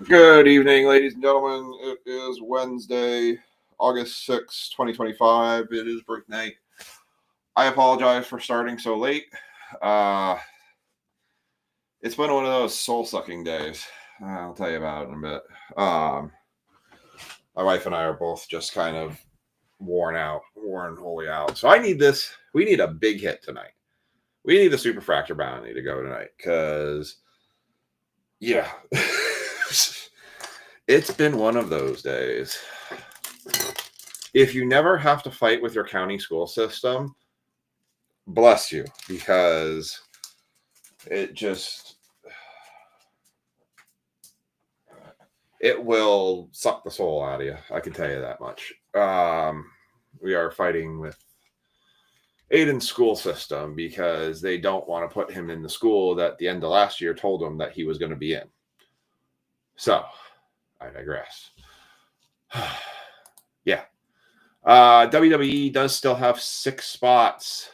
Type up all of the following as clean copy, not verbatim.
Good evening, ladies and gentlemen. It is Wednesday, August 6th, 2025. It is break night. I apologize for starting so late. It's been one of those soul-sucking days. I'll tell you about it in a bit. My wife and I are both just kind of worn wholly out. So we need a big hit tonight. We need the Superfractor Bounty to go tonight because, yeah. It's been one of those days. If you never have to fight with your county school system, bless you, because it will suck the soul out of you. I can tell you that much. We are fighting with Aiden's school system because they don't want to put him in the school that at the end of last year told him that he was going to be in. So, I digress. Yeah. WWE does still have 6 spots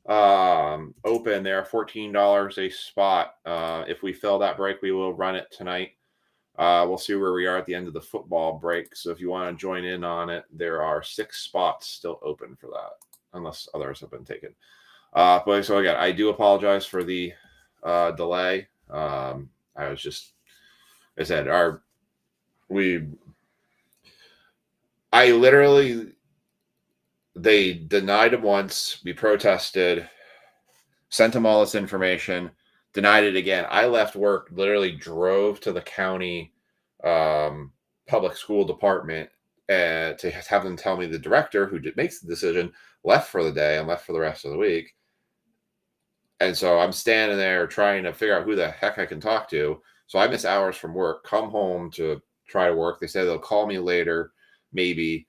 open. They're $14 a spot. If we fill that break, we will run it tonight. We'll see where we are at the end of the football break. So if you want to join in on it, there are 6 spots still open for that, unless others have been taken. But so again, I do apologize for the delay. They denied him once. We protested, sent him all this information, denied it again. I left work, literally drove to the county public school department to have them tell me the director who makes the decision left for the day and left for the rest of the week. And so I'm standing there trying to figure out who the heck I can talk to. So I miss hours from work, come home to try to work. They say they'll call me later, maybe.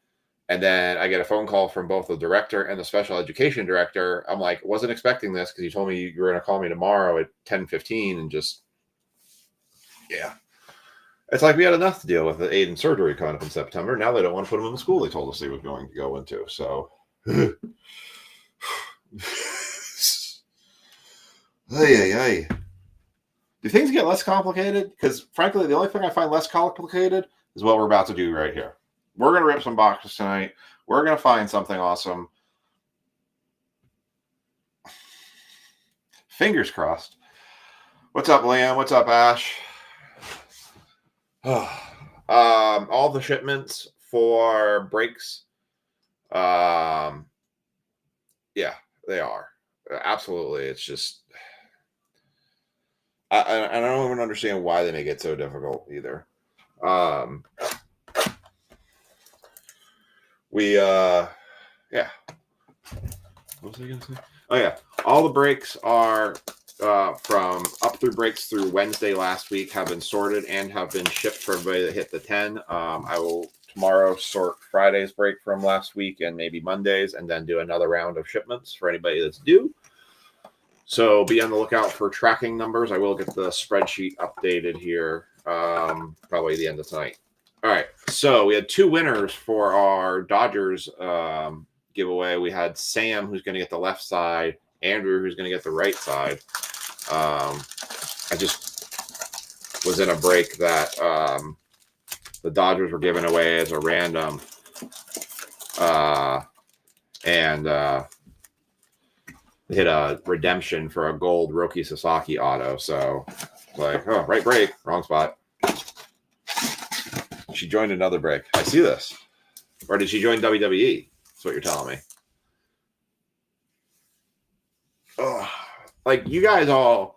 And then I get a phone call from both the director and the special education director. I'm like, wasn't expecting this because you told me you were going to call me tomorrow at 10:15 and just, yeah. It's like we had enough to deal with the Aiden surgery coming up in September. Now they don't want to put him in the school they told us they were going to go into. So, hey. Do things get less complicated? Because frankly, the only thing I find less complicated is what we're about to do right here. We're going to rip some boxes tonight. We're going to find something awesome. Fingers crossed. What's up, Liam? What's up, Ash? All the shipments for breaks. Yeah, they are. Absolutely. It's just... I don't even understand why they make it so difficult either. Yeah. What was I going to say? Oh, yeah. All the breaks are from up through breaks through Wednesday last week have been sorted and have been shipped for everybody that hit the 10. I will tomorrow sort Friday's break from last week and maybe Monday's and then do another round of shipments for anybody that's due. So be on the lookout for tracking numbers. I will get the spreadsheet updated here probably the end of tonight. All right, so we had 2 winners for our Dodgers giveaway. We had Sam, who's going to get the left side, Andrew, who's going to get the right side. I just was in a break that the Dodgers were giving away as a random, and hit a redemption for a gold Roki Sasaki auto. So, like, oh, right break, wrong spot. She joined another break. I see this. Or did she join WWE? That's what you're telling me. Oh, like, you guys all,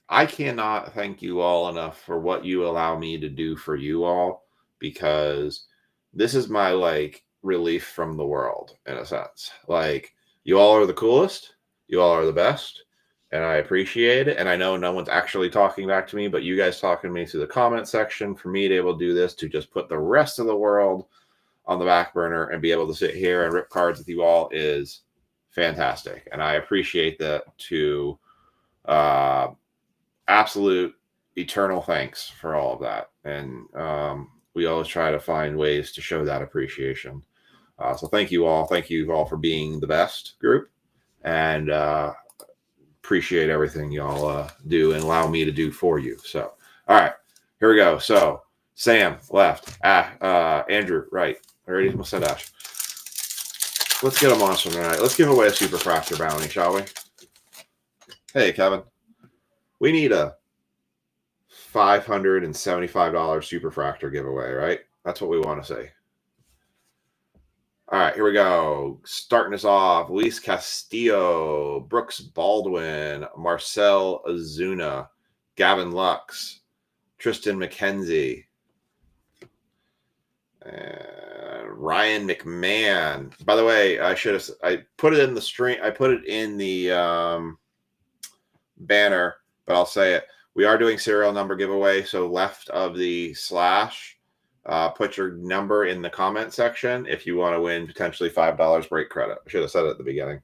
I cannot thank you all enough for what you allow me to do for you all, because this is my, like, relief from the world, in a sense. Like, you all are the coolest. You all are the best. And I appreciate it. And I know no one's actually talking back to me, but you guys talking to me through the comment section, for me to be able to do this, to just put the rest of the world on the back burner and be able to sit here and rip cards with you all is fantastic. And I appreciate that to absolute eternal thanks for all of that. And we always try to find ways to show that appreciation. So thank you all. Thank you all for being the best group. And appreciate everything y'all do and allow me to do for you. So, all right, Here we go. So Sam left. Andrew right. I already almost said Ash. Let's get a monster tonight. Let's give away a Superfractor bounty, shall we? Hey, Kevin. We need a $575 Superfractor giveaway, right? That's what we want to say. All right, here we go. Starting us off, Luis Castillo, Brooks Baldwin, Marcell Ozuna, Gavin Lux, Tristan McKenzie, Ryan McMahon. By the way, I put it in the stream. I put it in the banner, but I'll say it. We are doing serial number giveaway. So left of the slash, put your number in the comment section if you want to win potentially $5 break credit. I should have said it at the beginning,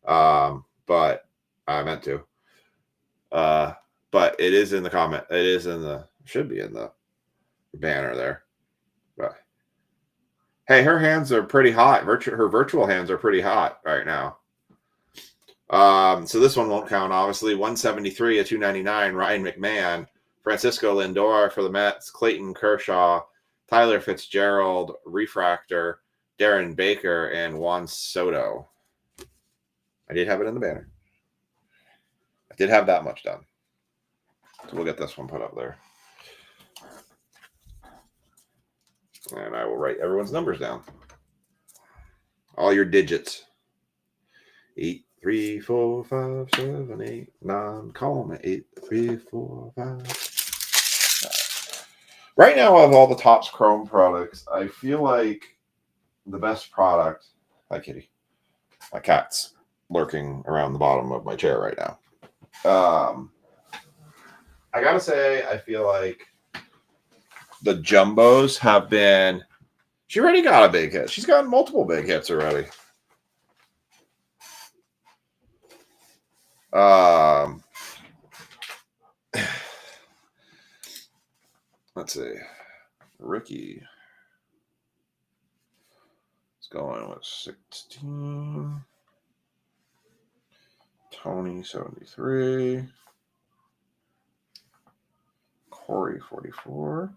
but I meant to. But it is in the comment. It is in the, should be in the banner there. But hey, her hands are pretty hot. Her virtual hands are pretty hot right now. So this one won't count, obviously. 173 of 299, Ryan McMahon, Francisco Lindor for the Mets, Clayton Kershaw, Tyler Fitzgerald, Refractor, Darren Baker, and Juan Soto. I did have it in the banner. I did have that much done. So we'll get this one put up there. And I will write everyone's numbers down. All your digits. 8, 3, 4, 5, 7, 8, 9. Call them 8, 3, 4, 5. Right now, of all the Topps Chrome products, I feel like the best product. Hi, kitty. My cat's lurking around the bottom of my chair right now. I gotta say, I feel like the jumbos have been. She already got a big hit. She's gotten multiple big hits already. Let's see. Ricky is going with 16. Tony 73. Corey 44.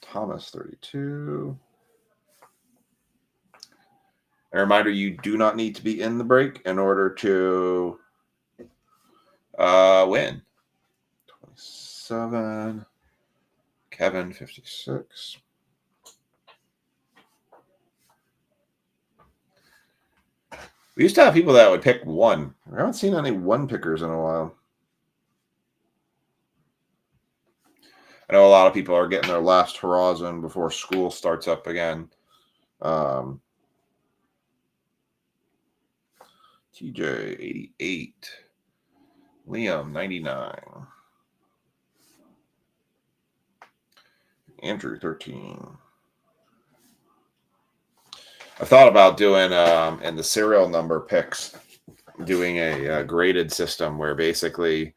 Thomas 32. A reminder, you do not need to be in the break in order to win. 27. Kevin 56. We used to have people that would pick one. I haven't seen any one pickers in a while. I know a lot of people are getting their last horizon before school starts up again. TJ 88. Liam 99. Andrew 13. I thought about doing in the serial number picks, doing a graded system where basically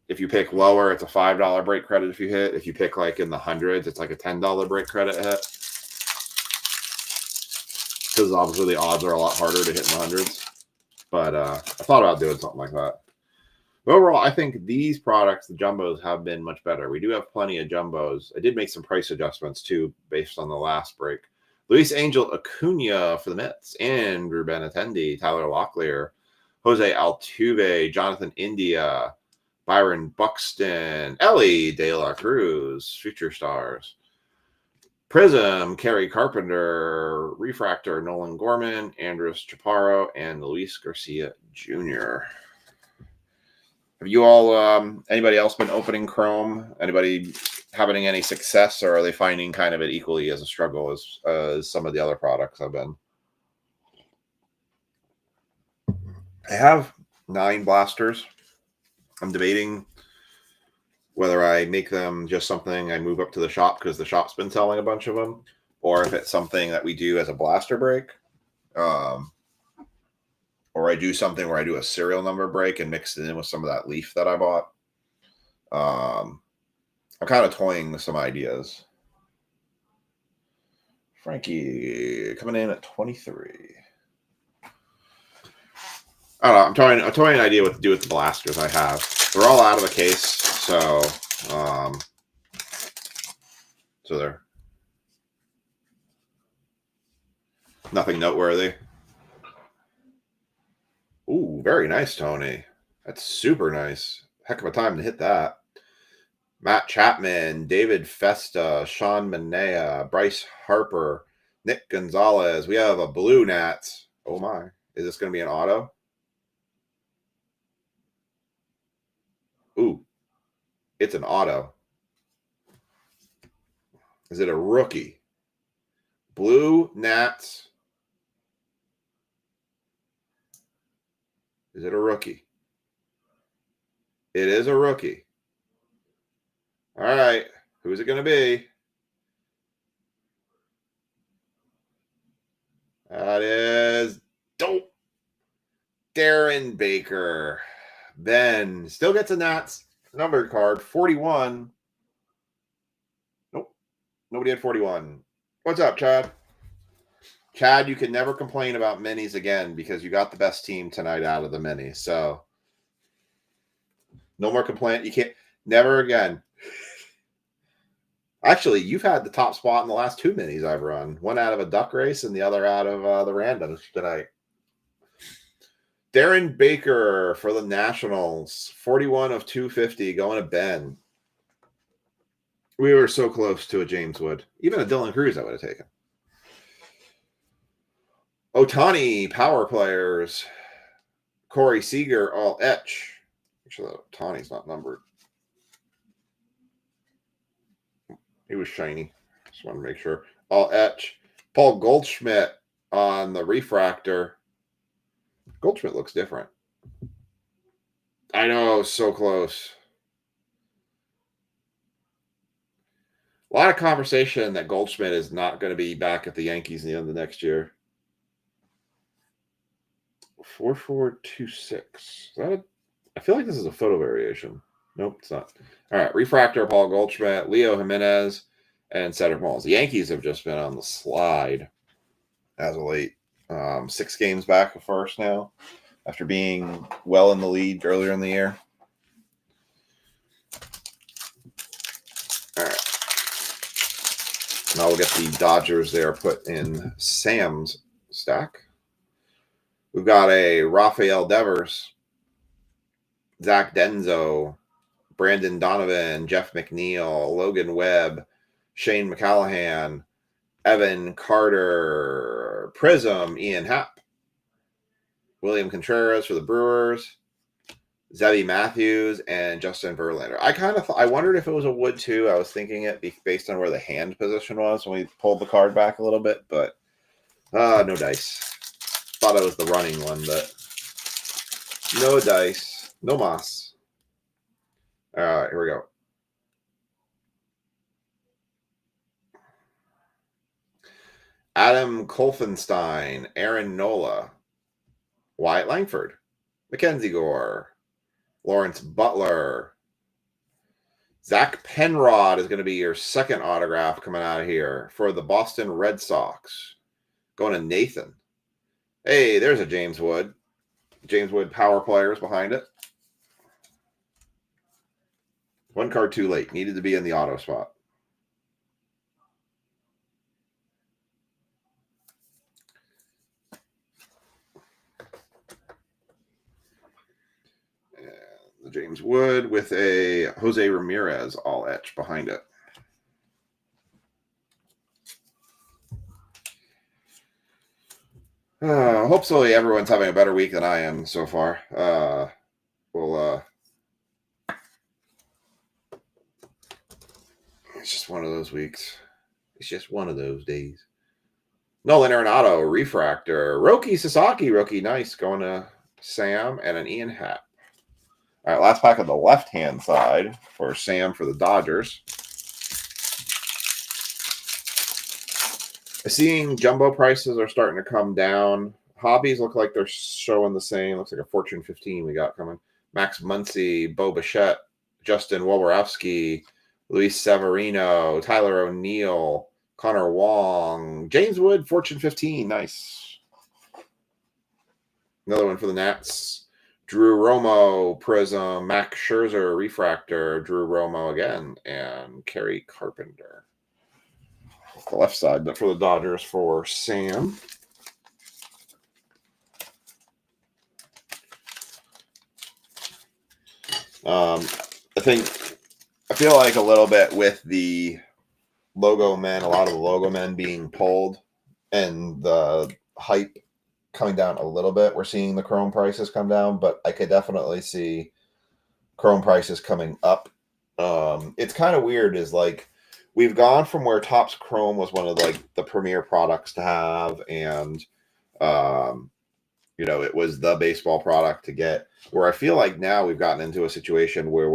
if you pick lower, it's a $5 break credit if you hit. If you pick like in the hundreds, it's like a $10 break credit hit. Because obviously the odds are a lot harder to hit in the hundreds. But I thought about doing something like that. But overall, I think these products, the jumbos, have been much better. We do have plenty of jumbos. I did make some price adjustments too, based on the last break. Luis Angel Acuna for the Mets, Andrew Benintendi, Tyler Locklear, Jose Altuve, Jonathan India, Byron Buxton, Ellie De La Cruz, Future Stars, Prism, Kerry Carpenter, Refractor, Nolan Gorman, Andres Chaparro, and Luis Garcia Jr. Have you all, anybody else been opening Chrome? Anybody having any success, or are they finding kind of it equally as a struggle as some of the other products I've been? I have 9 blasters. I'm debating whether I make them just something I move up to the shop because the shop's been selling a bunch of them, or if it's something that we do as a blaster break. Or I do something where I do a serial number break and mix it in with some of that leaf that I bought. I'm kind of toying with some ideas. Frankie coming in at 23. I don't know. I'm toying an idea what to do with the blasters I have. They're all out of the case, so they're nothing noteworthy. Ooh, very nice, Tony. That's super nice. Heck of a time to hit that. Matt Chapman, David Festa, Sean Manea, Bryce Harper, Nick Gonzalez. We have a blue Nats. Oh my. Is this going to be an auto? Ooh, it's an auto. Is it a rookie? Blue Nats. Is it a rookie? It is a rookie. All right. Who's it going to be? That is dope. Darren Baker. Ben still gets a Nats numbered card. 41. Nope. Nobody had 41. What's up, Chad? Chad, you can never complain about minis again because you got the best team tonight out of the mini. So no more complaint. You can't. Never again. Actually, you've had the top spot in the last 2 minis I've run. One out of a duck race and the other out of the randoms tonight. Darren Baker for the Nationals. 41 of 250 going to Ben. We were so close to a James Wood. Even a Dylan Cruz I would have taken. Ohtani, power players. Corey Seager, all etch. Actually, Ohtani's not numbered. He was shiny. Just want to make sure. All etch. Paul Goldschmidt on the refractor. Goldschmidt looks different. I know, so close. A lot of conversation that Goldschmidt is not going to be back at the Yankees in the end of the next year. 4426. I feel like this is a photo variation. Nope, it's not. All right, refractor, Paul Goldschmidt, Leo Jimenez, and Cedric Mullins. The Yankees have just been on the slide as of late. 6 games back of first now after being well in the lead earlier in the year. All right. Now we'll get the Dodgers there put in Sam's stack. We've got a Rafael Devers, Zach Denzo, Brandon Donovan, Jeff McNeil, Logan Webb, Shane McCallahan, Evan Carter, Prism, Ian Happ, William Contreras for the Brewers, Zebby Matthews, and Justin Verlander. I wondered if it was a Wood too. I was thinking it based on where the hand position was when we pulled the card back a little bit, but no dice. Thought it was the running one, but no dice, no moss. All right, here we go. Adam Kolfenstein, Aaron Nola, Wyatt Langford, Mackenzie Gore, Lawrence Butler. Zach Penrod is going to be your second autograph coming out of here for the Boston Red Sox. Going to Nathan. Hey, there's a James Wood. James Wood power players behind it. 1 card too late. Needed to be in the auto spot. And the James Wood with a Jose Ramirez all etched behind it. Hopefully everyone's having a better week than I am so far. It's just one of those weeks. It's just one of those days. Nolan Arenado, refractor. Roki Sasaki, rookie. Nice. Going to Sam and an Ian Happ. All right, last pack on the left-hand side for Sam for the Dodgers. Seeing jumbo prices are starting to come down. Hobbies look like they're showing the same. Looks like a Fortune 15 we got coming. Max Muncy, Bo Bichette, Justin Woborowski, Luis Severino, Tyler O'Neill, Connor Wong, James Wood, Fortune 15. Nice. Another one for the Nats. Drew Romo, Prism, Max Scherzer, Refractor, Drew Romo again, and Kerry Carpenter. The left side, but for the Dodgers for Sam. I feel like a little bit with the logo men, a lot of the logo men being pulled and the hype coming down a little bit. We're seeing the Chrome prices come down, but I could definitely see Chrome prices coming up. It's kind of weird is like we've gone from where Topps Chrome was one of like the premier products to have, and it was the baseball product to get, where I feel like now we've gotten into a situation where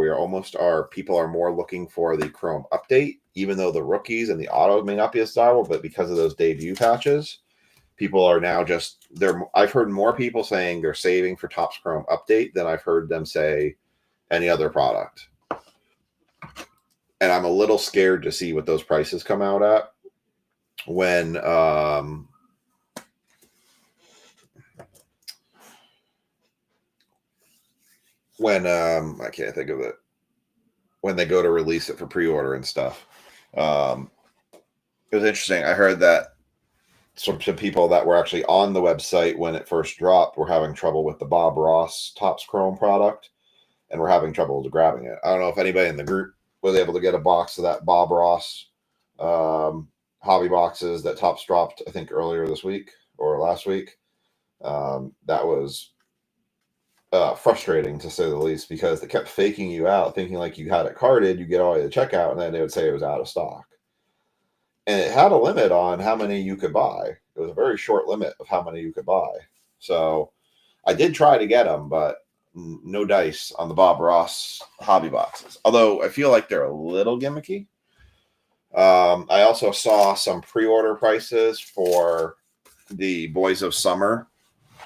people are more looking for the Chrome update, even though the rookies and the autos may not be as desirable, but because of those debut patches, people are now I've heard more people saying they're saving for Topps Chrome update than I've heard them say any other product. And I'm a little scared to see what those prices come out at when I can't think of it, when they go to release it for pre-order and stuff. It was interesting. I heard that some people that were actually on the website when it first dropped were having trouble with the Bob Ross Topps Chrome product and were having trouble grabbing it. I don't know if anybody in the group was able to get a box of that Bob Ross hobby boxes that Topps dropped, I think, earlier this week or last week. That was frustrating, to say the least, because they kept faking you out, thinking like you had it carded, you get all the way to checkout, and then they would say it was out of stock. And it had a limit on how many you could buy. It was a very short limit of how many you could buy. So I did try to get them, but no dice on the Bob Ross hobby boxes. Although I feel like they're a little gimmicky. I also saw some pre-order prices for the Boys of Summer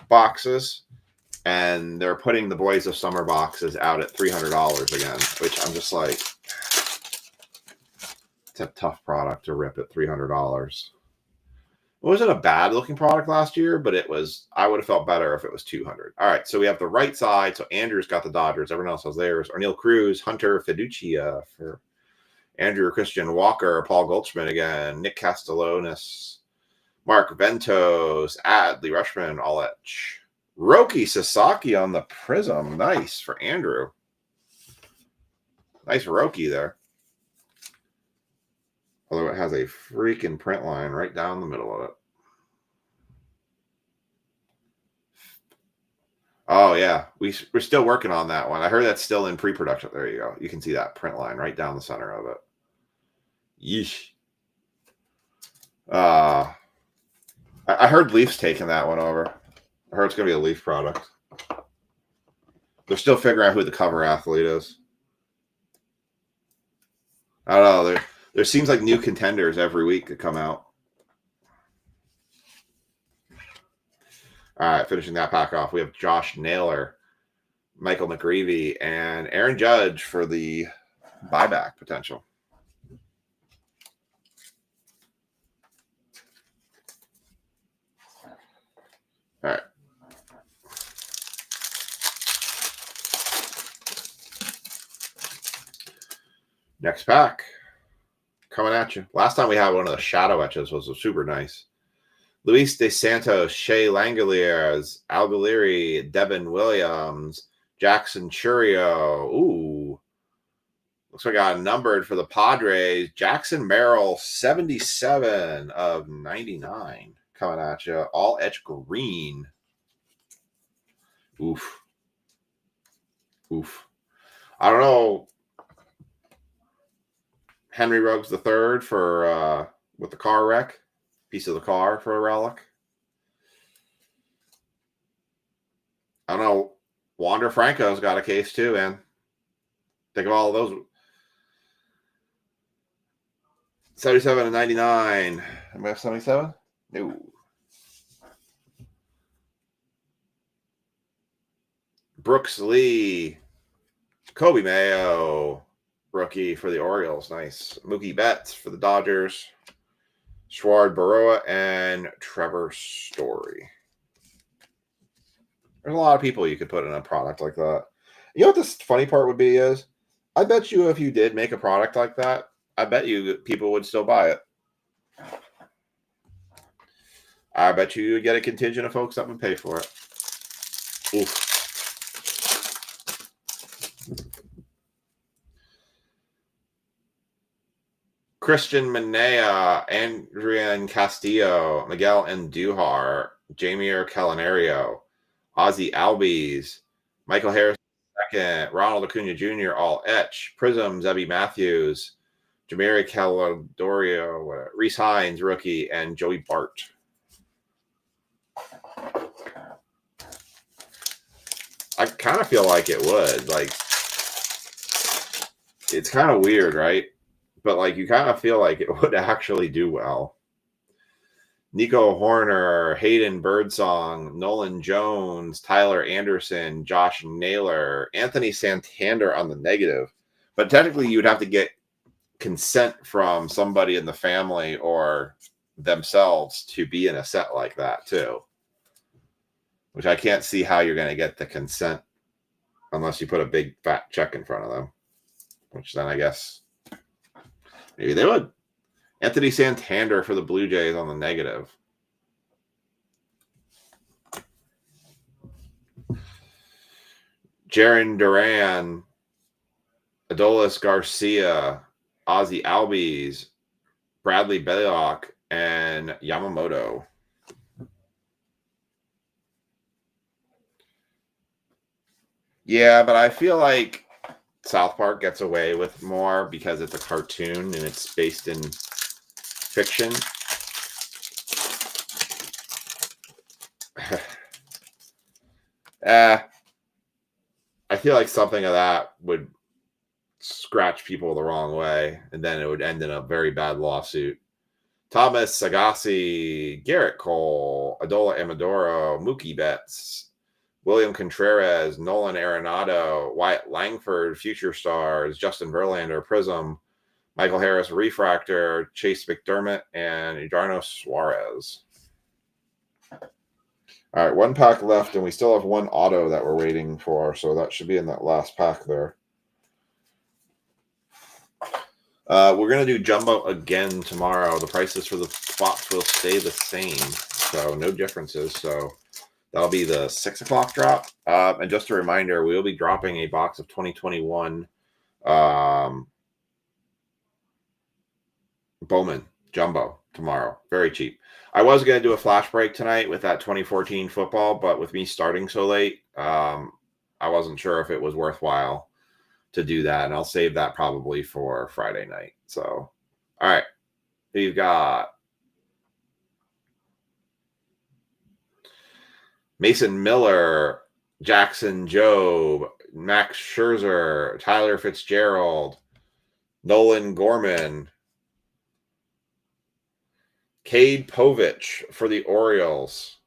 boxes, and they're putting the Boys of Summer boxes out at $300 again, which I'm just like, it's a tough product to rip at $300. It wasn't a bad looking product last year, but I would have felt better if it was $200. All right, so we have the right side. So Andrew's got the Dodgers. Everyone else has theirs. Arnel Cruz, Hunter Fiducia for Andrew, Christian Walker, Paul Goldschmidt again, Nick Castellanos, Mark Ventos, Adley Rushman, Olich, Roki Sasaki on the Prism. Nice for Andrew. Nice Roki there. Although it has a freaking print line right down the middle of it. Oh, yeah. We're still working on that one. I heard that's still in pre-production. There you go. You can see that print line right down the center of it. Yeesh. I heard Leafs taking that one over. I heard it's going to be a Leaf product. They're still figuring out who the cover athlete is. I don't know. There seems like new contenders every week that come out. All right, finishing that pack off, we have Josh Naylor, Michael McGreevy, and Aaron Judge for the buyback potential. All right. Next pack. Coming at you. Last time we had one of the shadow etches was super nice. Luis De Santos, Shea Langeliers, Algaleri, Devin Williams, Jackson Churio. Ooh. Looks like I got numbered for the Padres. Jackson Merrill, 77 of 99. Coming at you. All etched green. Oof. Oof. I don't know. Henry Ruggs III for with the car wreck. Piece of the car for a relic. I don't know. Wander Franco's got a case too, man. Think of all of those. 77 and 99. Am I 77? No. Brooks Lee. Kobe Mayo. Rookie for the Orioles. Nice. Mookie Betts for the Dodgers. Schward Baroa and Trevor Story. There's a lot of people you could put in a product like that. You know what this funny part would be is? I bet you if you did make a product like that, I bet you people would still buy it. I bet you would get a contingent of folks that would pay for it. Oof. Christian Manea, Adrian Castillo, Miguel Andujar, Jamier Calinario, Ozzy Albies, Michael Harris second, Ronald Acuna Jr., all etch, Prism, Zebby Matthews, Jamari Caladorio, Reese Hines, rookie, and Joey Bart. I kind of feel like it would. Like, it's kind of weird, right? But like, you kind of feel like it would actually do well. Nico Horner, Hayden Birdsong, Nolan Jones, Tyler Anderson, Josh Naylor, Anthony Santander on the negative. But technically, you'd have to get consent from somebody in the family or themselves to be in a set like that, too. Which I can't see how you're going to get the consent unless you put a big fat check in front of them. Which then I guess maybe they would. Anthony Santander for the Blue Jays on the negative. Jaron Duran, Adolis Garcia, Ozzy Albies, Bradley Belloc, and Yamamoto. Yeah, but I feel like South Park gets away with more because it's a cartoon and it's based in fiction. I feel like something of that would scratch people the wrong way, and then it would end in a very bad lawsuit. Thomas Agassi, Garrett Cole, Adola Amadoro, Mookie Betts, William Contreras, Nolan Arenado, Wyatt Langford, Future Stars, Justin Verlander, Prism, Michael Harris, Refractor, Chase McDermott, and Eduardo Suarez. All right, one pack left, and we still have one auto that we're waiting for, so that should be in that last pack there. We're going to do Jumbo again tomorrow. The prices for the spots will stay the same, so no differences. So that'll be the 6 o'clock drop. And just a reminder, we will be dropping a box of 2021 Bowman Jumbo tomorrow. Very cheap. I was going to do a flash break tonight with that 2014 football, but with me starting so late, I wasn't sure if it was worthwhile to do that, and I'll save that probably for Friday night. So, all right, we've got Mason Miller, Jackson Jobe, Max Scherzer, Tyler Fitzgerald, Nolan Gorman, Cade Povich for the Orioles.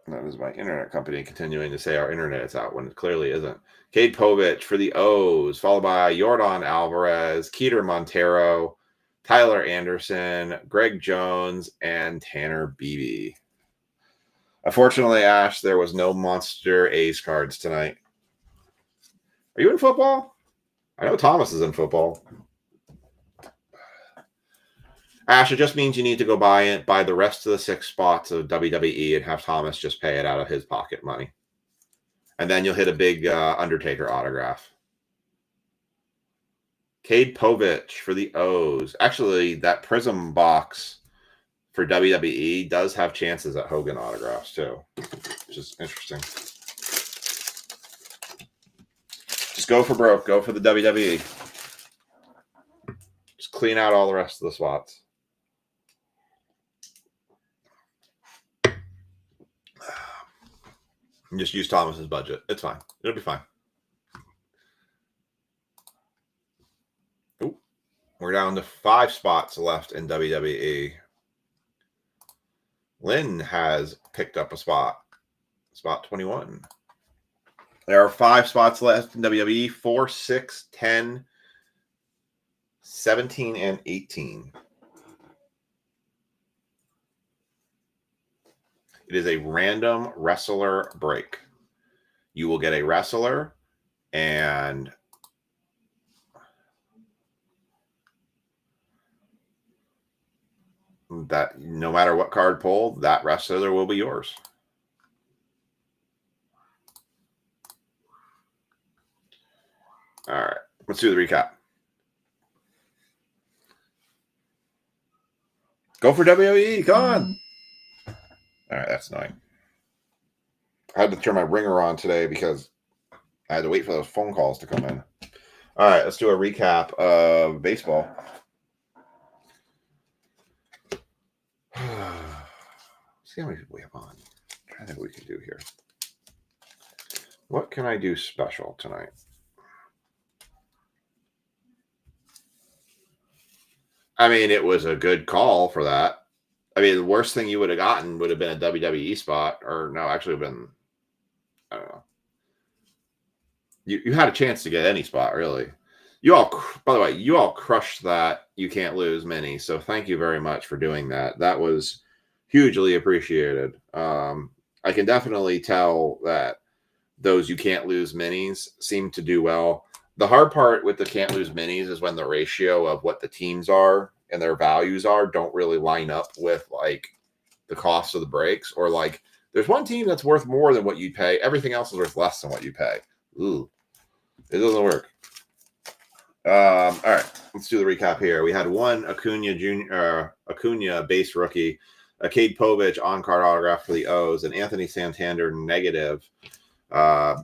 That is my internet company continuing to say our internet is out when it clearly isn't. Cade Povich for the O's, followed by Yordan Alvarez, Keeter Montero, Tyler Anderson, Greg Jones, and Tanner Beebe. Unfortunately, Ash, there was no Monster A's cards tonight. Are you in football? I know Thomas is in football. Ash, it just means you need to go buy the rest of the 6 spots of WWE and have Thomas just pay it out of his pocket money. And then you'll hit a big Undertaker autograph. Cade Povich for the O's. Actually, that Prism box for WWE does have chances at Hogan autographs too, which is interesting. Just go for broke. Go for the WWE. Just clean out all the rest of the spots. And just use Thomas's budget. It's fine. It'll be fine. Ooh, we're down to 5 spots left in WWE. Lynn has picked up a spot. Spot 21. There are 5 spots left in WWE. 4, 6, 10, 17, and 18. It is a random wrestler break. You will get a wrestler, and that no matter what card pulled, that wrestler will be yours. All right, let's do the recap. Go for WE. Come on. All right, that's annoying. I had to turn my ringer on today because I had to wait for those phone calls to come in. All right, let's do a recap of baseball. See how many people we have on. I'm trying to think what we can do here. What can I do special tonight? I mean, it was a good call for that. I mean, the worst thing you would have gotten would have been a WWE spot, or no, actually, would have been, I don't know. You had a chance to get any spot, really. You all, by the way, you all crushed that You Can't Lose mini. So thank you very much for doing that. That was hugely appreciated. I can definitely tell that those You Can't Lose minis seem to do well. The hard part with the Can't Lose minis is when the ratio of what the teams are and their values are don't really line up with like the cost of the breaks, or like there's one team that's worth more than what you pay. Everything else is worth less than what you pay. Ooh, it doesn't work. All right, let's do the recap here. We had one Acuna base rookie, a Cade Povich on-card autograph for the O's, and Anthony Santander negative.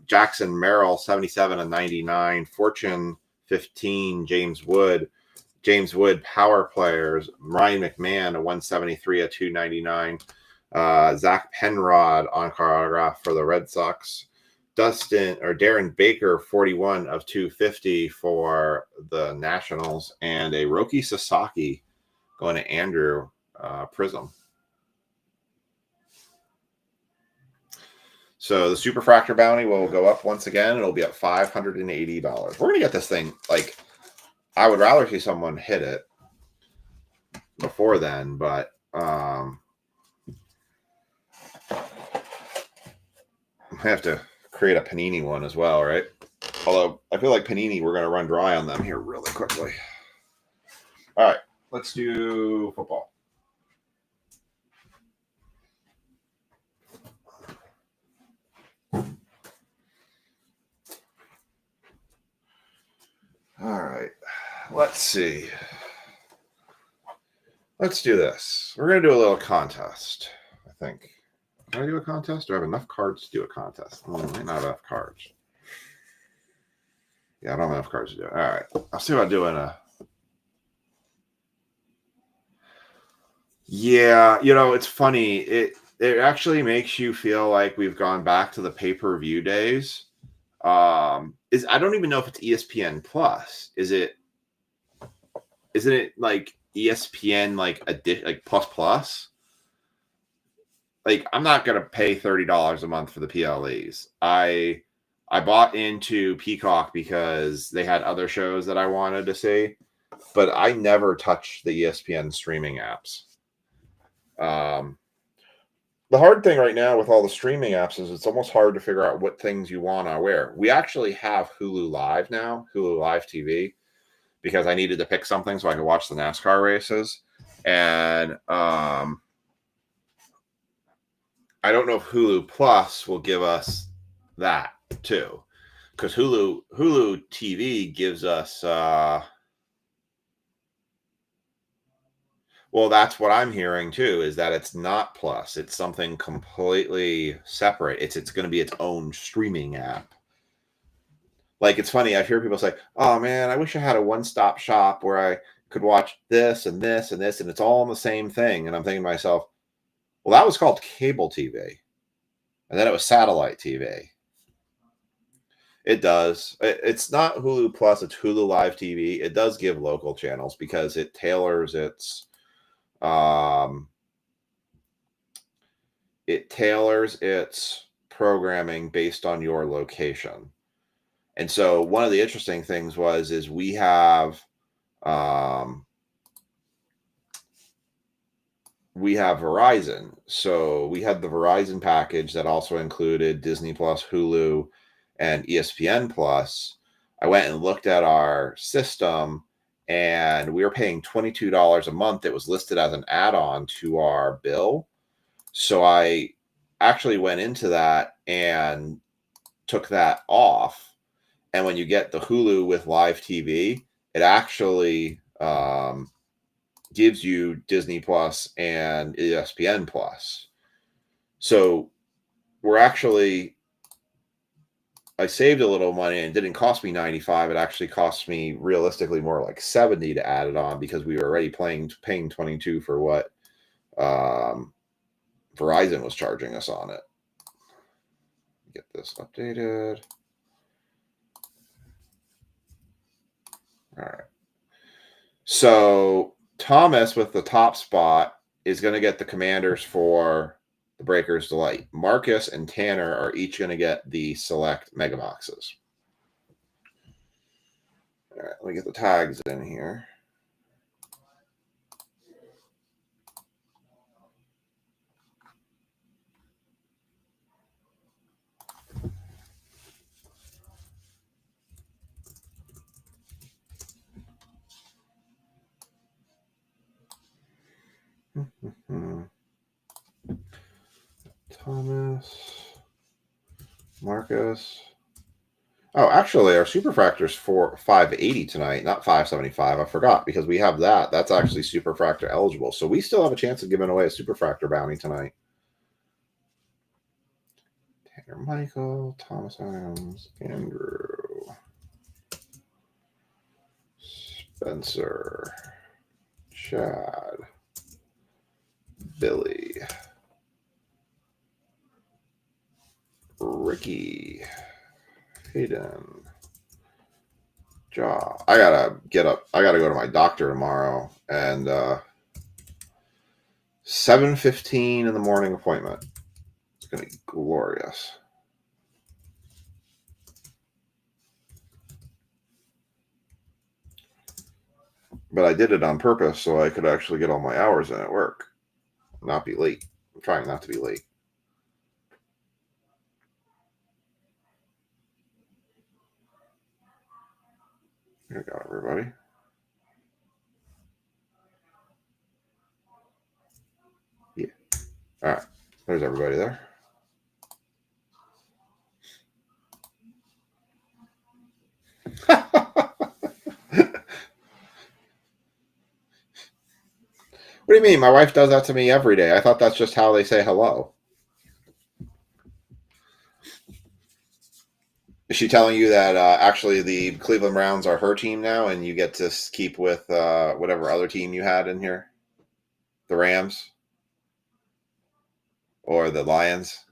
Jackson Merrill 77 and 99, Fortune 15, James Wood power players, Ryan McMahon a 173 a 299, Zach Penrod on-card autograph for the Red Sox, Darren Baker 41 of 250 for the Nationals, and a Roki Sasaki going to Andrew Prism. So the Superfractor bounty will go up once again. It'll be at $580. We're going to get this thing, like, I would rather see someone hit it before then, but I have to create a Panini one as well, right? Although I feel like Panini, we're going to run dry on them here really quickly. All right, let's do football. All right, let's see. Let's do this. We're going to do a little contest, I think. Can I do a contest? Do I have enough cards to do a contest? I might not have enough cards. Yeah, I don't have enough cards to do it. All right. I'll see about doing a... Yeah, you know, it's funny. It actually makes you feel like we've gone back to the pay-per-view days. I don't even know if it's ESPN Plus. Isn't it like ESPN like plus? Like, I'm not gonna pay $30 a month for the PLEs. I bought into Peacock because they had other shows that I wanted to see, but I never touched the ESPN streaming apps. The hard thing right now with all the streaming apps is it's almost hard to figure out what things you want to wear. We actually have Hulu Live now, Hulu Live TV, because I needed to pick something so I could watch the NASCAR races. And I don't know if Hulu Plus will give us that too, because Hulu TV gives us well, that's what I'm hearing too, is that it's not Plus. It's something completely separate. It's going to be its own streaming app. Like, it's funny, I hear people say, oh man, I wish I had a one-stop shop where I could watch this and this and this, and it's all in the same thing. And I'm thinking to myself, well, that was called cable TV. And then it was satellite TV. It does. It's not Hulu Plus, it's Hulu Live TV. It does give local channels because it tailors its programming based on your location. And so one of the interesting things is we have we have Verizon. So we had the Verizon package that also included Disney Plus, Hulu, and ESPN Plus. I went and looked at our system and we were paying $22 a month. It was listed as an add-on to our bill. So I actually went into that and took that off. And when you get the Hulu with live TV, it actually gives you Disney Plus and ESPN Plus. So we're actually, I saved a little money and it didn't cost me 95. It actually cost me realistically more like 70 to add it on because we were already paying 22 for what Verizon was charging us on it. Get this updated. All right. So Thomas with the top spot is going to get the Commanders for the Breakers Delight. Marcus and Tanner are each going to get the select mega boxes. All right, let me get the tags in here. Thomas, Marcus. Oh, actually, our superfractor's for 580 tonight, not 575. I forgot because we have that. That's actually superfractor eligible. So we still have a chance of giving away a superfractor bounty tonight. Tanner Michael, Thomas Adams, Andrew, Spencer, Chad, Billy, Ricky, Hayden, Jaw. I gotta get up. I gotta go to my doctor tomorrow, and 7:15 in the morning appointment. It's gonna be glorious. But I did it on purpose so I could actually get all my hours in at work, not be late. I'm trying not to be late. Here we go, everybody. Yeah. All right. There's everybody there. What do you mean? My wife does that to me every day. I thought that's just how they say hello. Is she telling you that actually the Cleveland Browns are her team now and you get to keep with whatever other team you had in here? The Rams? Or the Lions?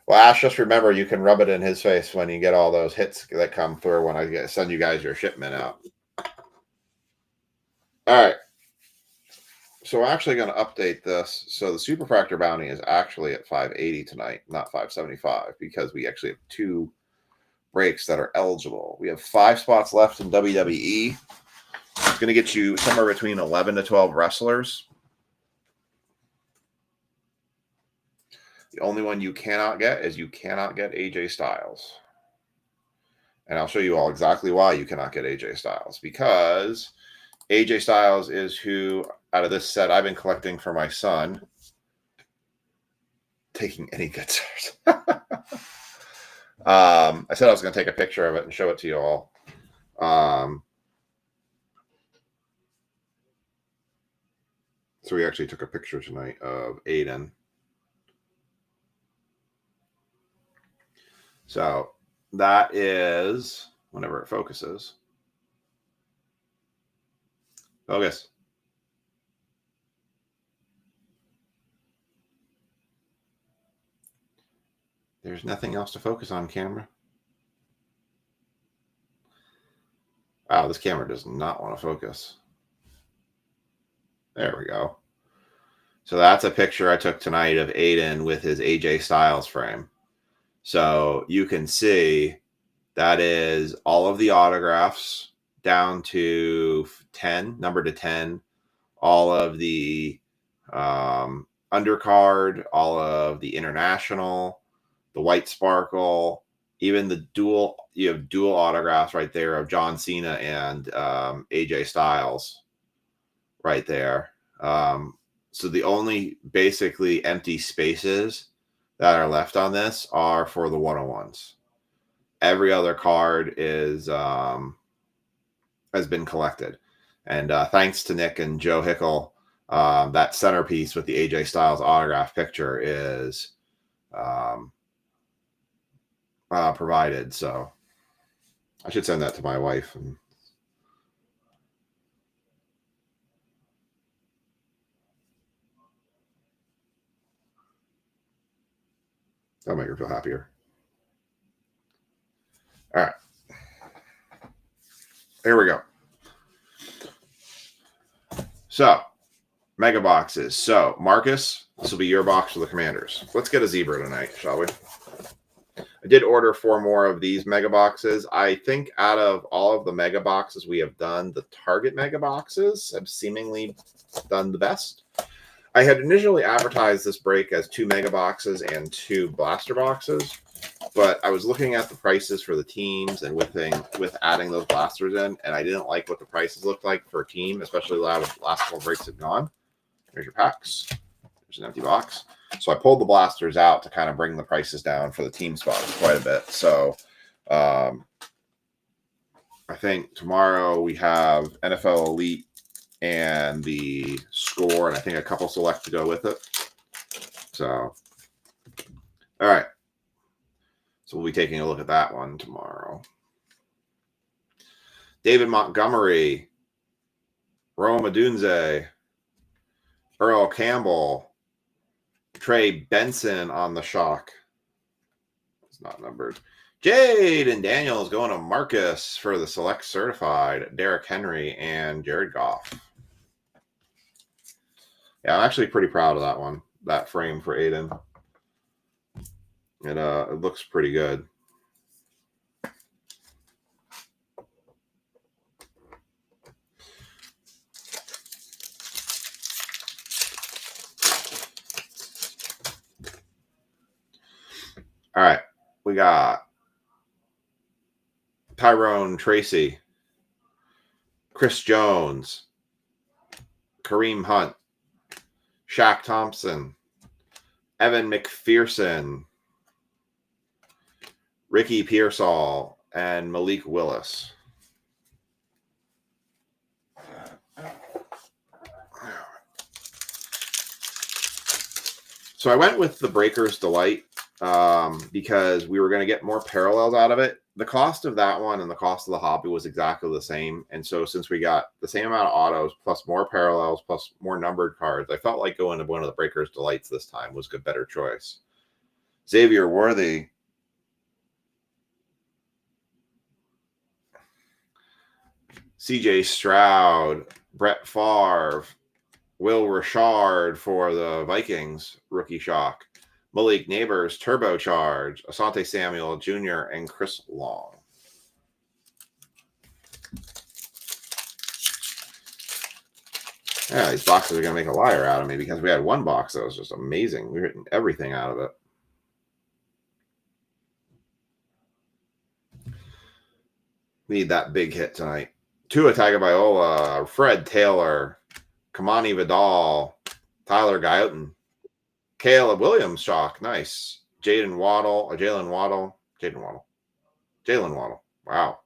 Well, Ash, just remember you can rub it in his face when you get all those hits that come through when I send you guys your shipment out. All right. So we're actually going to update this. So the superfractor bounty is actually at 580 tonight, not 575, because we actually have 2 breaks that are eligible. We have 5 spots left in WWE. It's going to get you somewhere between 11 to 12 wrestlers. The only one you cannot get is you cannot get AJ Styles. And I'll show you all exactly why you cannot get AJ Styles. Because AJ Styles is who, out of this set, I've been collecting for my son. Taking any good stars. I said I was going to take a picture of it and show it to you all. So we actually took a picture tonight of Aiden. So that is, whenever it focuses. Focus. There's nothing else to focus on, camera. Wow, this camera does not want to focus. There we go. So that's a picture I took tonight of Aiden with his AJ Styles frame. So you can see That is all of the autographs down to 10, number to 10, all of the undercard, all of the international, the white sparkle, even the dual, you have dual autographs right there of John Cena and AJ Styles right there. So the only basically empty spaces that are left on this are for the 101s. Every other card is has been collected. And thanks to Nick and Joe Hickle, that centerpiece with the AJ Styles autograph picture is provided. So I should send that to my wife. And that'll make her feel happier. All right. Here we go. So, mega boxes. So, Marcus, this will be your box for the Commanders. Let's get a zebra tonight, shall we? I did order 4 more of these mega boxes. I think out of all of the mega boxes we have done, the Target mega boxes have seemingly done the best. I had initially advertised this break as 2 mega boxes and 2 blaster boxes, but I was looking at the prices for the teams and with adding those blasters in, and I didn't like what the prices looked like for a team, especially the last couple breaks have gone. There's your packs. There's an empty box. So I pulled the blasters out to kind of bring the prices down for the team spots quite a bit. So I think tomorrow we have NFL Elite and the score, and I think a couple select to go with it. So, all right. So we'll be taking a look at that one tomorrow. David Montgomery, Rome Odunze, Earl Campbell, Trey Benson on the shock. It's not numbered. Jade and Daniels going to Marcus for the select certified. Derrick Henry and Jared Goff. Yeah, I'm actually pretty proud of that one. That frame for Aiden. It looks pretty good. All right, we got Tyrone Tracy, Chris Jones, Kareem Hunt, Shaq Thompson, Evan McPherson, Ricky Pearsall, and Malik Willis. So I went with the Breakers Delight because we were going to get more parallels out of it. The cost of that one and the cost of the hobby was exactly the same. And so since we got the same amount of autos plus more parallels plus more numbered cards, I felt like going to one of the Breakers Delights this time was a better choice. Xavier Worthy, CJ Stroud, Brett Favre, Will Richard for the Vikings, rookie shock. Malik Neighbors, Turbocharge, Asante Samuel Jr., and Chris Long. Yeah, these boxes are going to make a liar out of me because we had one box that was just amazing. We written everything out of it. Need that big hit tonight. Tua Tagovailoa, Fred Taylor, Kamani Vidal, Tyler Guyton, Caleb Williams, shock, nice. Jalen Waddle. Wow.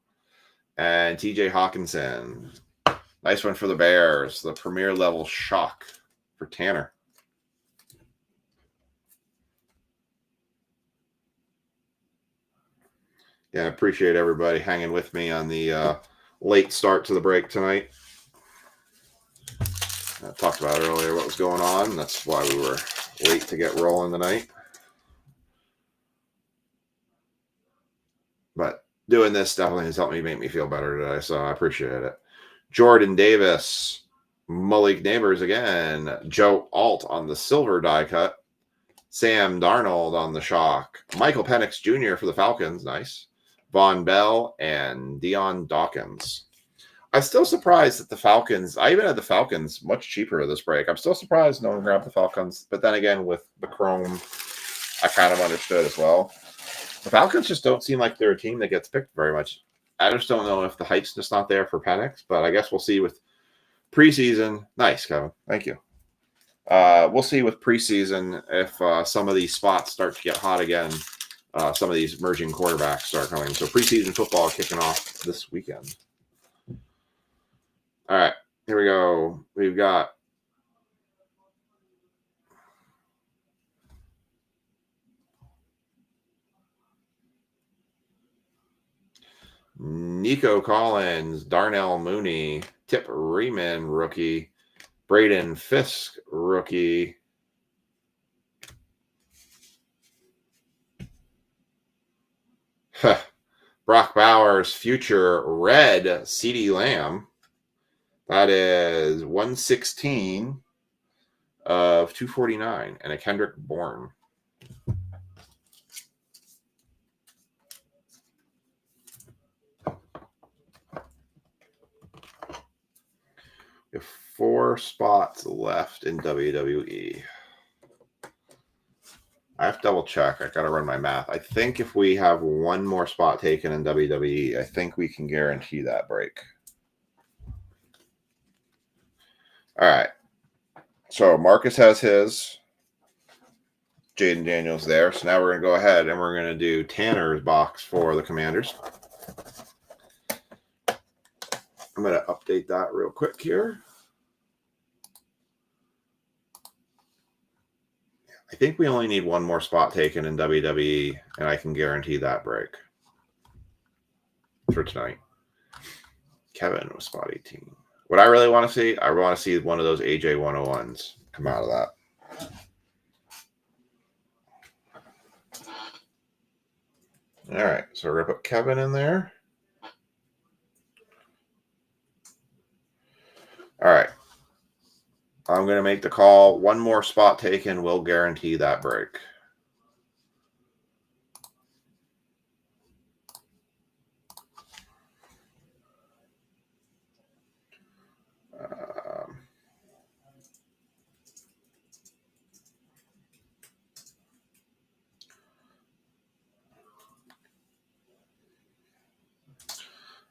And TJ Hawkinson. Nice one for the Bears. The premier level shock for Tanner. Yeah, I appreciate everybody hanging with me on the late start to the break tonight. I talked about earlier what was going on. That's why we were late to get rolling tonight. But doing this definitely has helped me make me feel better today, so I appreciate it. Jordan Davis, Malik Neighbors again, Joe Alt on the silver die cut, Sam Darnold on the shock, Michael Penix Jr. for the Falcons, nice. Von Bell, and Dion Dawkins. I'm still surprised that the Falcons, I even had the Falcons much cheaper this break. I'm still surprised no one grabbed the Falcons. But then again, with the Chrome, I kind of understood as well. The Falcons just don't seem like they're a team that gets picked very much. I just don't know if the hype's just not there for Penix, but I guess we'll see with preseason. Nice, Kevin. Thank you. We'll see with preseason if some of these spots start to get hot again. Some of these emerging quarterbacks start coming. So preseason football kicking off this weekend. All right, here we go. We've got Nico Collins, Darnell Mooney, Tip Riemann, rookie, Braden Fisk, rookie. Brock Bowers, future red, CeeDee Lamb. That is 116 of 249 and a Kendrick Bourne. We have 4 spots left in WWE. I have to double check. I got to run my math. I think if we have one more spot taken in WWE, I think we can guarantee that break. All right. So Marcus has his. Jaden Daniels there. So now we're going to go ahead and we're going to do Tanner's box for the Commanders. I'm going to update that real quick here. I think we only need one more spot taken in WWE, and I can guarantee that break for tonight. Kevin was spot 18. What I really want to see, I want to see one of those AJ 101s come out of that. All right, so we're going to put Kevin in there. All right. I'm going to make the call. One more spot taken will guarantee that break.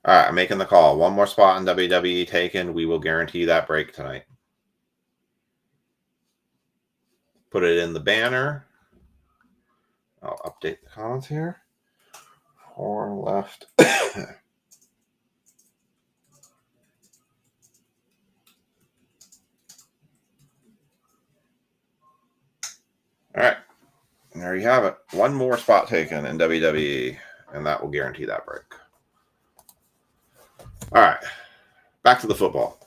All right, I'm making the call. One more spot in WWE taken. We will guarantee that break tonight. Put it in the banner. I'll update the comments here. 4 left. All right. And there you have it. One more spot taken in WWE, and that will guarantee that break. All right. Back to the football.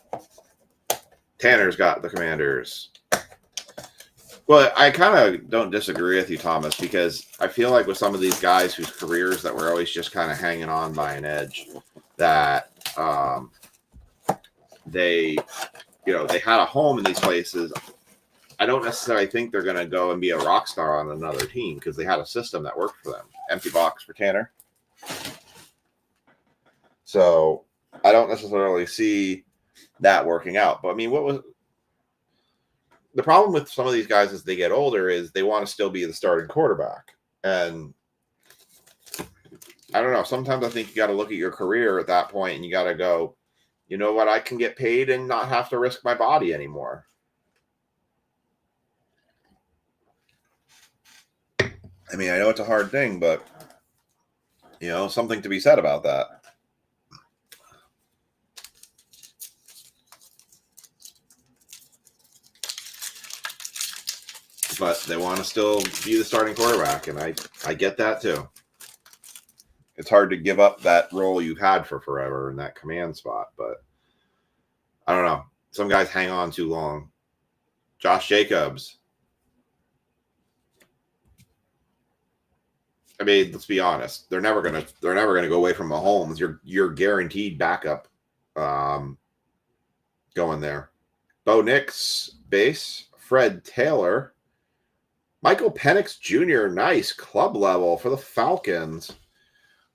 Tanner's got the Commanders. Well, I kind of don't disagree with you, Thomas, because I feel like with some of these guys whose careers that were always just kind of hanging on by an edge, that they had a home in these places. I don't necessarily think they're going to go and be a rock star on another team because they had a system that worked for them. Empty box for Tanner. So I don't necessarily see that working out. But I mean, what was the problem with some of these guys as they get older is they want to still be the starting quarterback. And I don't know. Sometimes I think you got to look at your career at that point and you got to go, you know what? I can get paid and not have to risk my body anymore. I mean, I know it's a hard thing, but, something to be said about that. But they want to still be the starting quarterback, and I get that too. It's hard to give up that role you've had for forever in that command spot, but I don't know. Some guys hang on too long. Josh Jacobs. I mean, let's be honest. They're never gonna go away from Mahomes. You're guaranteed backup going there. Bo Nix, base. Fred Taylor. Michael Penix Jr., nice club level for the Falcons.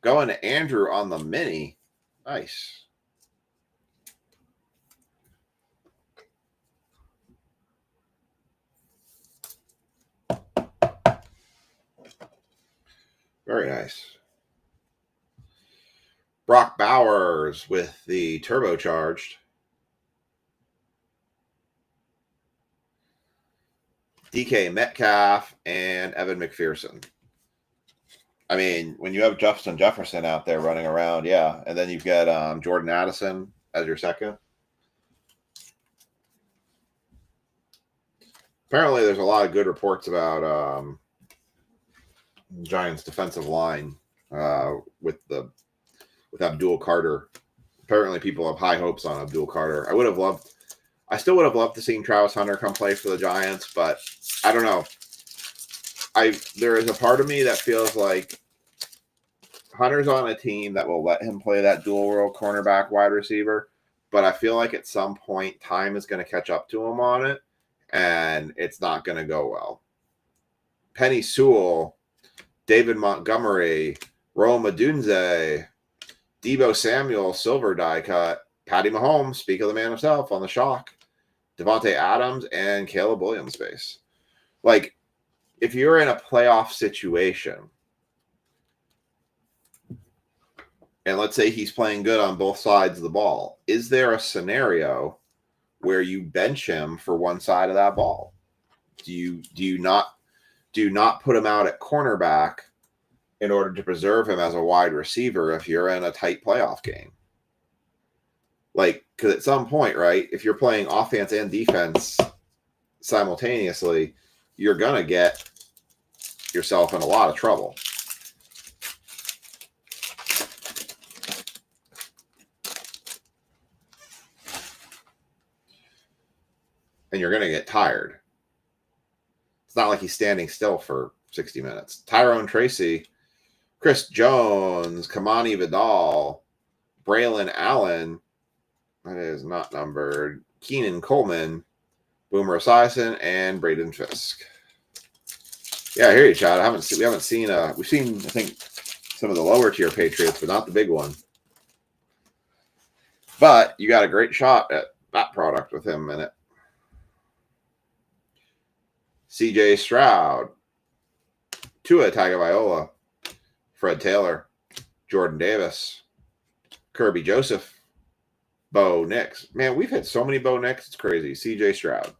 Going to Andrew on the mini. Nice. Very nice. Brock Bowers with the turbocharged. DK Metcalf and Evan McPherson. I mean, when you have Justin Jefferson out there running around, yeah. And then you've got Jordan Addison as your second. Apparently, there's a lot of good reports about Giants' defensive line with Abdul Carter. Apparently, people have high hopes on Abdul Carter. I still would have loved to see Travis Hunter come play for the Giants, but I don't know. There is a part of me that feels like Hunter's on a team that will let him play that dual role cornerback wide receiver, but I feel like at some point time is going to catch up to him on it, and it's not going to go well. Penny Sewell, David Montgomery, Rome Odunze, Deebo Samuel, silver die cut, Patty Mahomes, speak of the man himself on the shock, Devontae Adams, and Caleb Williams base. Like, if you're in a playoff situation, and let's say he's playing good on both sides of the ball, is there a scenario where you bench him for one side of that ball? Do you not put him out at cornerback in order to preserve him as a wide receiver if you're in a tight playoff game? Like, because at some point, right, if you're playing offense and defense simultaneously, you're going to get yourself in a lot of trouble. And you're going to get tired. It's not like he's standing still for 60 minutes. Tyrone Tracy, Chris Jones, Kamani Vidal, Braylon Allen, that is not numbered, Keenan Coleman, Boomer Esiason, and Braden Fisk. Yeah, I hear you, Chad. We haven't seen we've seen, I think, some of the lower tier Patriots, but not the big one. But you got a great shot at that product with him in it. CJ Stroud, Tua Tagovailoa, Fred Taylor, Jordan Davis, Kirby Joseph, Bo Nix. Man, we've had so many Bo Nix. It's crazy. CJ Stroud.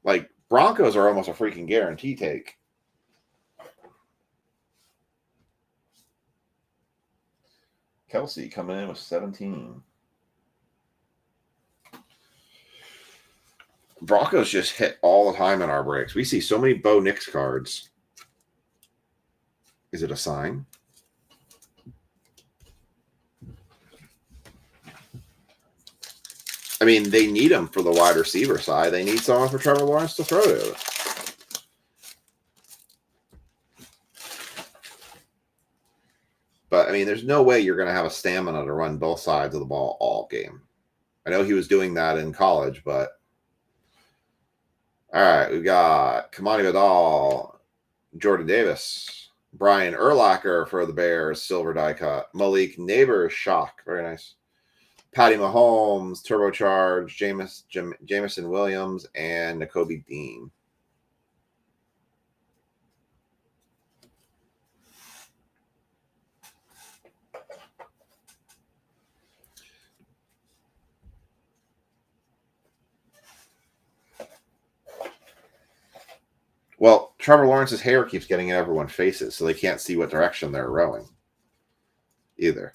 Like, Broncos are almost a freaking guarantee take. Kelsey coming in with 17. Broncos just hit all the time in our breaks. We see so many Bo Nix cards. Is it a sign? I mean, they need him for the wide receiver side. They need someone for Trevor Lawrence to throw to. But, I mean, there's no way you're going to have a stamina to run both sides of the ball all game. I know he was doing that in college, but... All right, we got Kamani Vidal, Jordan Davis, Brian Urlacher for the Bears, silver die cut, Malik Neighbors, shock, very nice. Patty Mahomes, turbocharged, Jameson Williams, and Nakobe Dean. Well, Trevor Lawrence's hair keeps getting in everyone's faces, so they can't see what direction they're rowing either.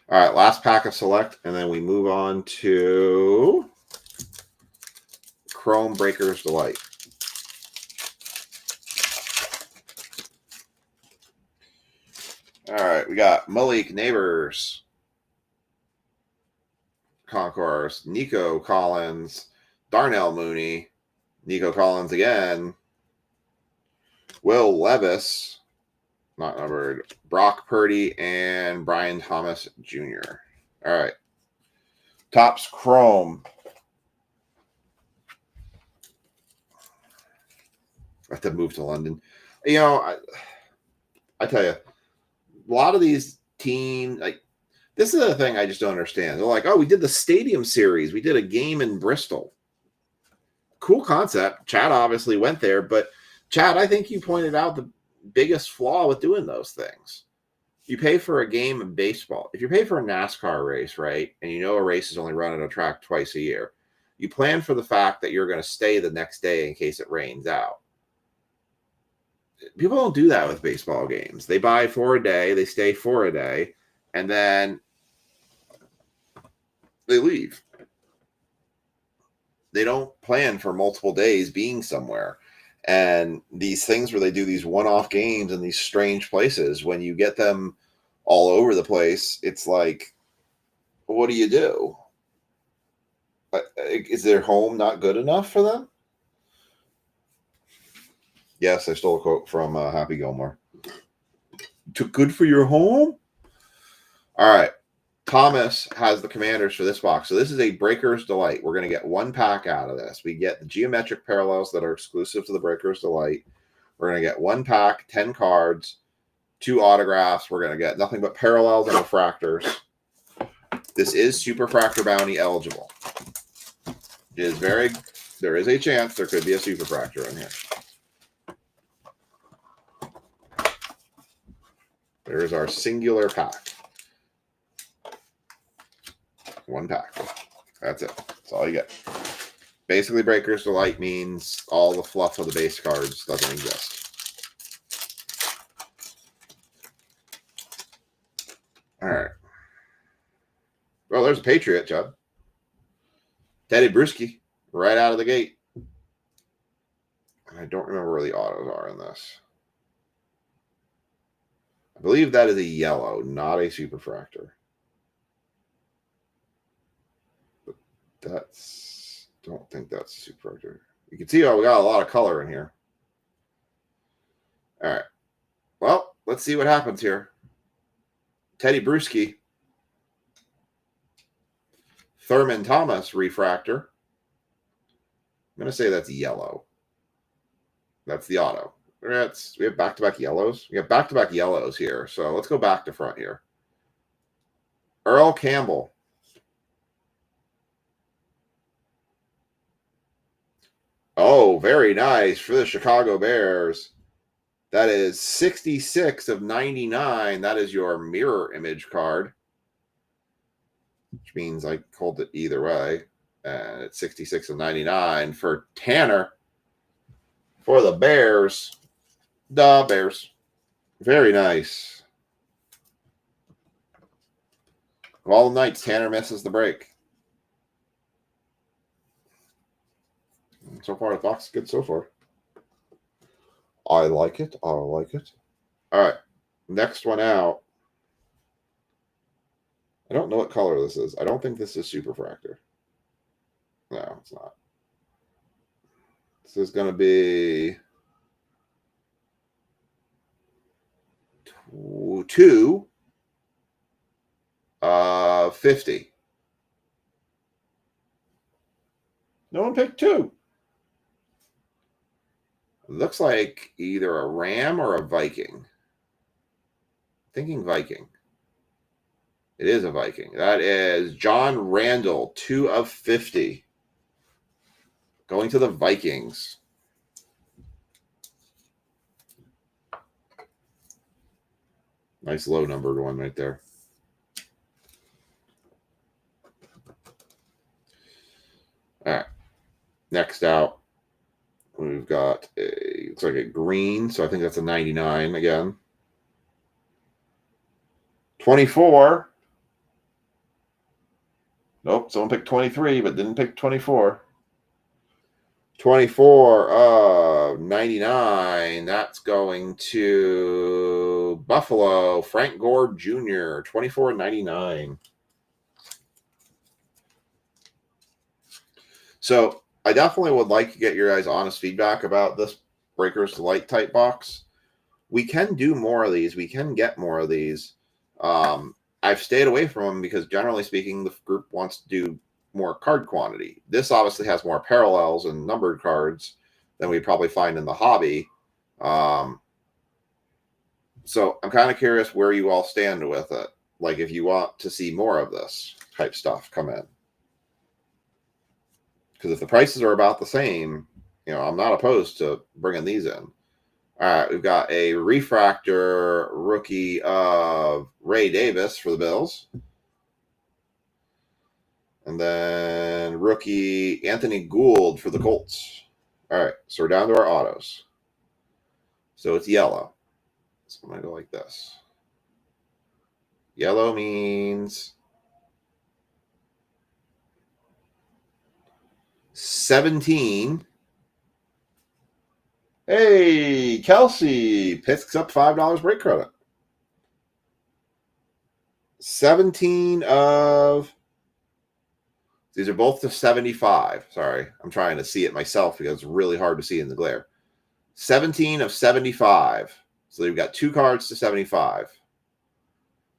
All right, last pack of select, and then we move on to Chrome Breakers Delight. All right, we got Malik Neighbors, Concourse, Nico Collins, Darnell Mooney, Nico Collins again, Will Levis, not numbered, Brock Purdy, and Brian Thomas Jr. All right. Topps Chrome. I have to move to London. You know, I tell you, a lot of these teams, like, this is the thing I just don't understand. They're like, oh, we did the Stadium Series. We did a game in Bristol. Cool concept. Chad obviously went there, but Chad, I think you pointed out the biggest flaw with doing those things. You pay for a game of baseball. If you pay for a NASCAR race, right, and you know a race is only run on a track twice a year, you plan for the fact that you're going to stay the next day in case it rains out. People don't do that with baseball games. They buy for a day, they stay for a day, and then they leave. They don't plan for multiple days being somewhere. And these things where they do these one-off games in these strange places, when you get them all over the place, it's like, what do you do? Is their home not good enough for them? Yes, I stole a quote from Happy Gilmore. Too good for your home? All right. Thomas has the Commanders for this box. So this is a Breaker's Delight. We're going to get one pack out of this. We get the geometric parallels that are exclusive to the Breaker's Delight. We're going to get one pack, 10 cards, 2 autographs. We're going to get nothing but parallels and refractors. This is Superfractor Bounty eligible. It is there is a chance there could be a Superfractor in here. There is our singular pack. One pack. That's it. That's all you get. Basically, Breaker's Delight means all the fluff of the base cards doesn't exist. All right. Well, there's a Patriot, Judd. Teddy Bruschi, right out of the gate. I don't remember where the autos are in this. I believe that is a yellow, not a Superfractor. Don't think that's a Superfractor. You can see, we got a lot of color in here. All right. Well, let's see what happens here. Teddy Bruschi. Thurman Thomas refractor. I'm going to say that's yellow. That's the auto. We have back-to-back yellows. We have back-to-back yellows here. So let's go back to front here. Earl Campbell. Oh, very nice for the Chicago Bears. That is 66 of 99. That is your mirror image card, which means I called it either way. And it's 66 of 99 for Tanner for the Bears. The Bears. Very nice. Of all the nights, Tanner misses the break. So far, the box is good so far. I like it. I like it. All right. Next one out. I don't know what color this is. I don't think this is Superfractor. No, it's not. This is going to be 2/50. No one picked 2. Looks like either a Ram or a Viking. Thinking Viking. It is a Viking. That is John Randall, 2/50. Going to the Vikings. Nice low numbered one right there. All right. Next out. We've got looks like a green, so I think that's a 99 again. 24. Nope, someone picked 23, but didn't pick 24. 24 of 99. That's going to Buffalo, Frank Gore Jr., 24/99. So I definitely would like to get your guys' honest feedback about this Breaker's Delight type box. We can do more of these. We can get more of these. I've stayed away from them because, generally speaking, the group wants to do more card quantity. This obviously has more parallels and numbered cards than we probably find in the hobby. So I'm kind of curious where you all stand with it. Like if you want to see more of this type stuff come in. Because if the prices are about the same, I'm not opposed to bringing these in. All right, we've got a refractor rookie of Ray Davis for the Bills. And then rookie Anthony Gould for the Colts. All right, so we're down to our autos. So it's yellow. So I'm going to go like this. Yellow means 17. Hey, Kelsey picks up $5 break credit. 17 of... These are both to 75. Sorry, I'm trying to see it myself because it's really hard to see in the glare. 17 of 75. So you've got 2 cards to 75.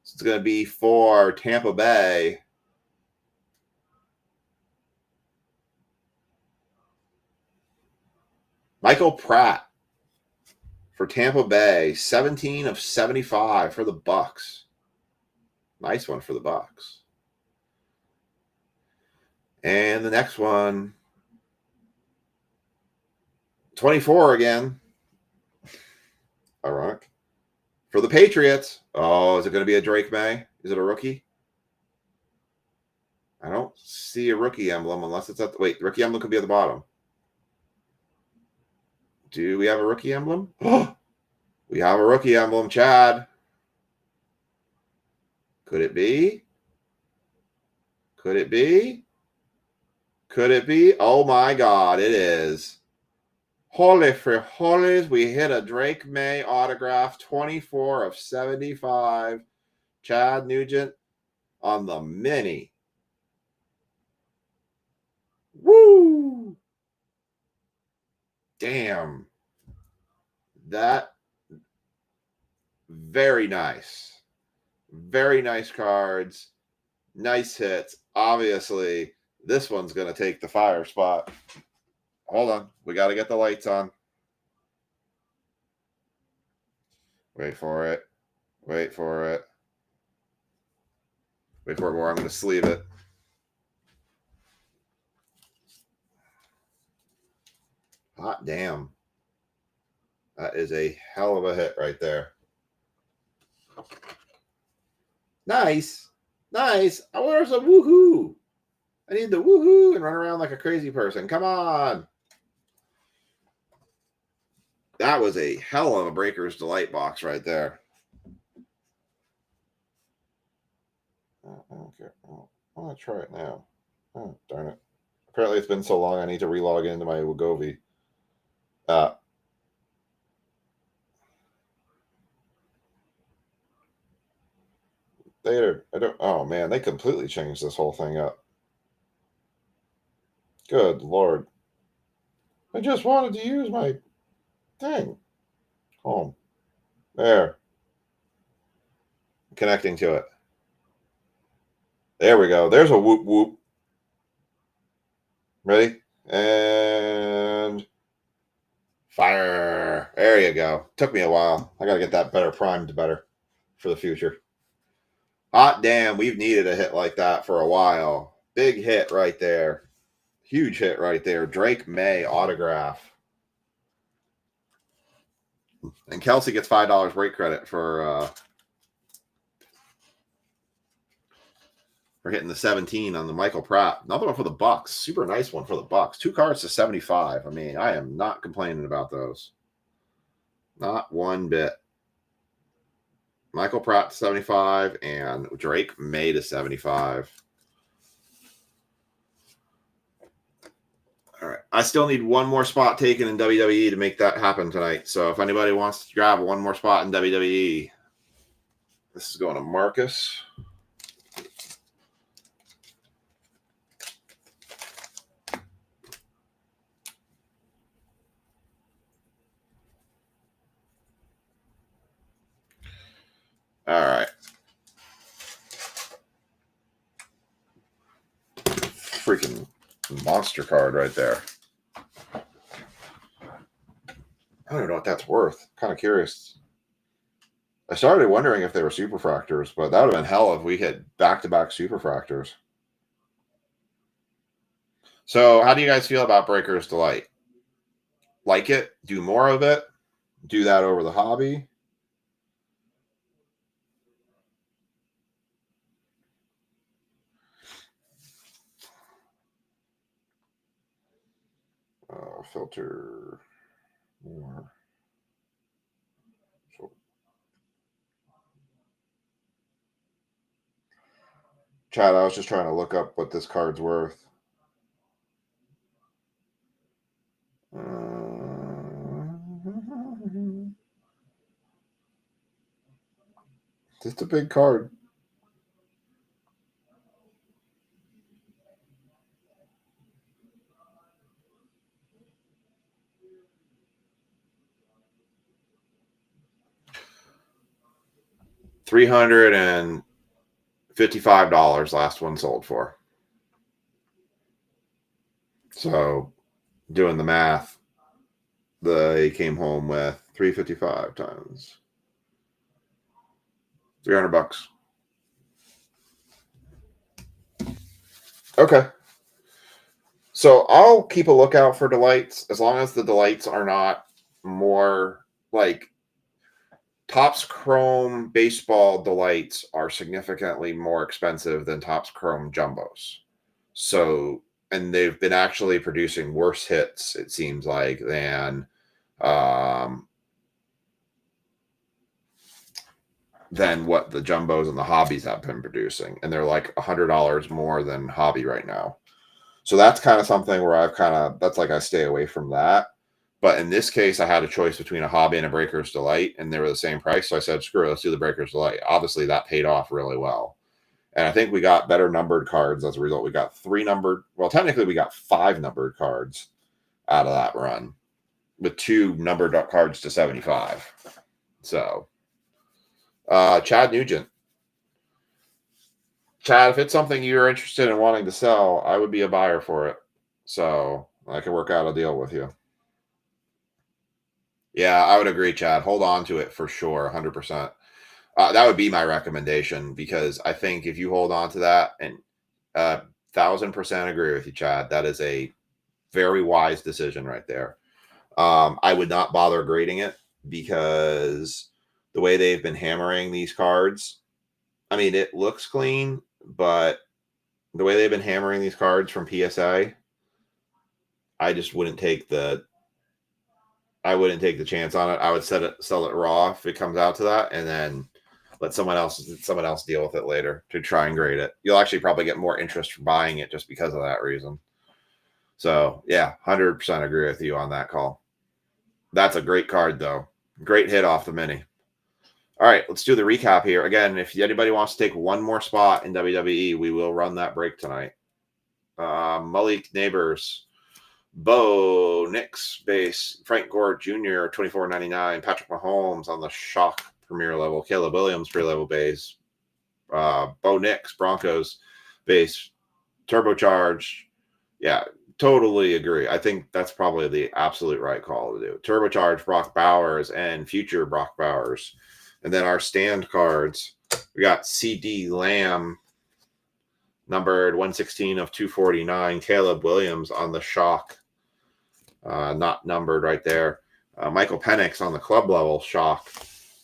So it's going to be for Tampa Bay. Michael Pratt for Tampa Bay. 17 of 75 for the Bucks. Nice one for the Bucks. And the next one, 24 again. Ironic. For the Patriots. Oh, is it going to be a Drake May? Is it a rookie? I don't see a rookie emblem unless it's at the... Wait, the rookie emblem could be at the bottom. Do we have a rookie emblem? We have a rookie emblem, Chad. Could it be? Could it be? Could it be? Oh my God, it is. Holy for holies, we hit a Drake May autograph, 24 of 75. Chad Nugent on the mini. Woo! Damn. That, very nice. Very nice cards. Nice hits. Obviously, this one's going to take the fire spot. Hold on. We got to get the lights on. Wait for it. Wait for it. Wait for it more. I'm going to sleeve it. Hot damn. That is a hell of a hit right there. Nice. Nice. I want some woohoo. I need the woohoo and run around like a crazy person. Come on. That was a hell of a Breaker's Delight box right there. Oh, I don't care. Oh, I want to try it now. Oh, darn it. Apparently it's been so long I need to relog into my Wegovy. Oh man, they completely changed this whole thing up. Good Lord. I just wanted to use my thing. Home. There. Connecting to it. There we go. There's a whoop whoop. Ready? And fire. There you go. Took me a while. I got to get that better primed better for the future. Hot damn, we've needed a hit like that for a while. Big hit right there. Huge hit right there. Drake May autograph. And Kelsey gets $5 break credit for hitting the 17 on the Michael Pratt. Another one for the Bucks. Super nice one for the Bucks. 2 cards to 75. I mean, I am not complaining about those. Not one bit. Michael Pratt to 75 and Drake May to 75. All right. I still need one more spot taken in WWE to make that happen tonight. So if anybody wants to grab one more spot in WWE, this is going to Marcus. All right. Freaking monster card right there. I don't know what that's worth. Kind of curious. I started wondering if they were superfractors, but that would have been hell if we had back-to-back superfractors. So, how do you guys feel about Breaker's Delight? Like it? Do more of it? Do that over the hobby? Filter more. So, Chad, I was just trying to look up what this card's worth. Just a big card. $355 last one sold for. So doing the math, they came home with 355 times $300. Okay. So I'll keep a lookout for delights as long as the delights are not more like Topps Chrome baseball delights are significantly more expensive than Topps Chrome jumbos. So, and they've been actually producing worse hits, it seems like, than what the jumbos and the hobbies have been producing. And they're like $100 more than hobby right now. So that's kind of something where that's like I stay away from that. But in this case, I had a choice between a hobby and a Breaker's Delight, and they were the same price. So I said, screw it, let's do the Breaker's Delight. Obviously, that paid off really well. And I think we got better numbered cards as a result. We got 3 numbered, well, technically, we got 5 numbered cards out of that run with 2 numbered cards to 75. So, Chad Nugent. Chad, if it's something you're interested in wanting to sell, I would be a buyer for it. So I can work out a deal with you. Yeah, I would agree, Chad. Hold on to it for sure, 100%. That would be my recommendation because I think if you hold on to that, and 1,000% agree with you, Chad, that is a very wise decision right there. I would not bother grading it because the way they've been hammering these cards, I mean, it looks clean, but the way they've been hammering these cards from PSA, I just wouldn't take the chance on it. I would sell it raw if it comes out to that, and then let someone else deal with it later to try and grade it. You'll actually probably get more interest for buying it just because of that reason. So yeah, 100% agree with you on that call. That's a great card though. Great hit off the mini. All right, let's do the recap here. Again, if anybody wants to take one more spot in WWE, we will run that break tonight. Malik Neighbors, Bo Nix base, Frank Gore Jr. $24.99, Patrick Mahomes on the Shock Premier level, Caleb Williams pre-level base, Bo Nix Broncos base, Turbocharge. Yeah, totally agree. I think that's probably the absolute right call to do. Turbocharge Brock Bowers and future Brock Bowers. And then our stand cards, we got CD Lamb, numbered 116 of 249, Caleb Williams on the Shock, not numbered right there. Michael Penix on the club level Shock.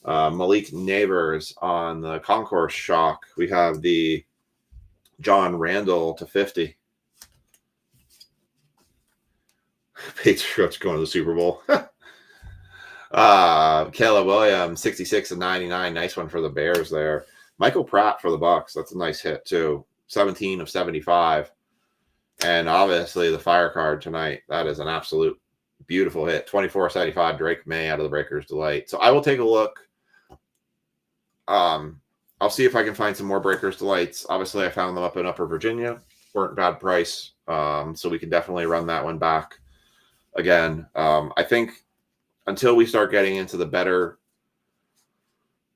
Malik Neighbors on the concourse Shock. We have the John Randall to 50. Patriots going to the Super Bowl. Caleb Williams, 66 of 99. Nice one for the Bears there. Michael Pratt for the Bucks. That's a nice hit too. 17 of 75. And obviously the fire card tonight. That is an absolute beautiful hit. 24-75 Drake May out of the Breaker's Delight. So I will take a look. I'll see if I can find some more Breaker's Delights. Obviously I found them up in Upper Virginia. Weren't bad price. So we can definitely run that one back again. I think until we start getting into the better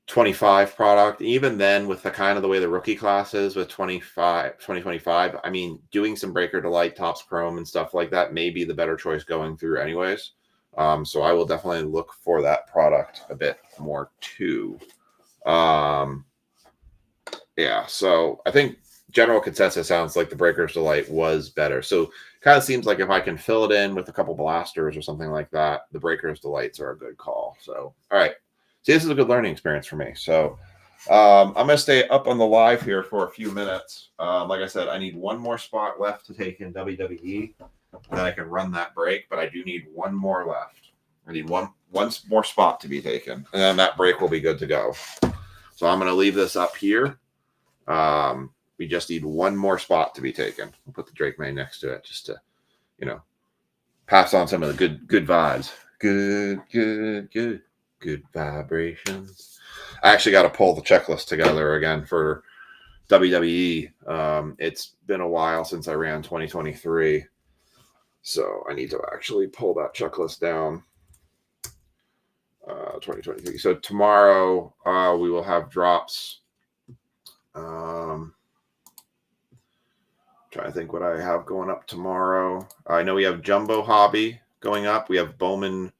25 product, even then with the kind of the way the rookie class is with 2025, I mean, doing some Breaker Delight, Topps Chrome and stuff like that may be the better choice going through anyways. So I will definitely look for that product a bit more too. Yeah, so I think general consensus sounds like the Breaker's Delight was better. So kind of seems like if I can fill it in with a couple blasters or something like that, the Breaker's Delights are a good call. So, all right. See, this is a good learning experience for me. So I'm going to stay up on the live here for a few minutes. Like I said, I need one more spot left to take in WWE. Then I can run that break, but I do need one more left. I need one more spot to be taken, and then that break will be good to go. So I'm going to leave this up here. We just need one more spot to be taken. We'll put the Drake May next to it just to, pass on some of the good vibes. Good vibrations. I actually got to pull the checklist together again for WWE. It's been a while since I ran 2023. So I need to actually pull that checklist down. 2023. So tomorrow we will have drops. Trying to think what I have going up tomorrow. I know we have Jumbo Hobby going up. We have Bowman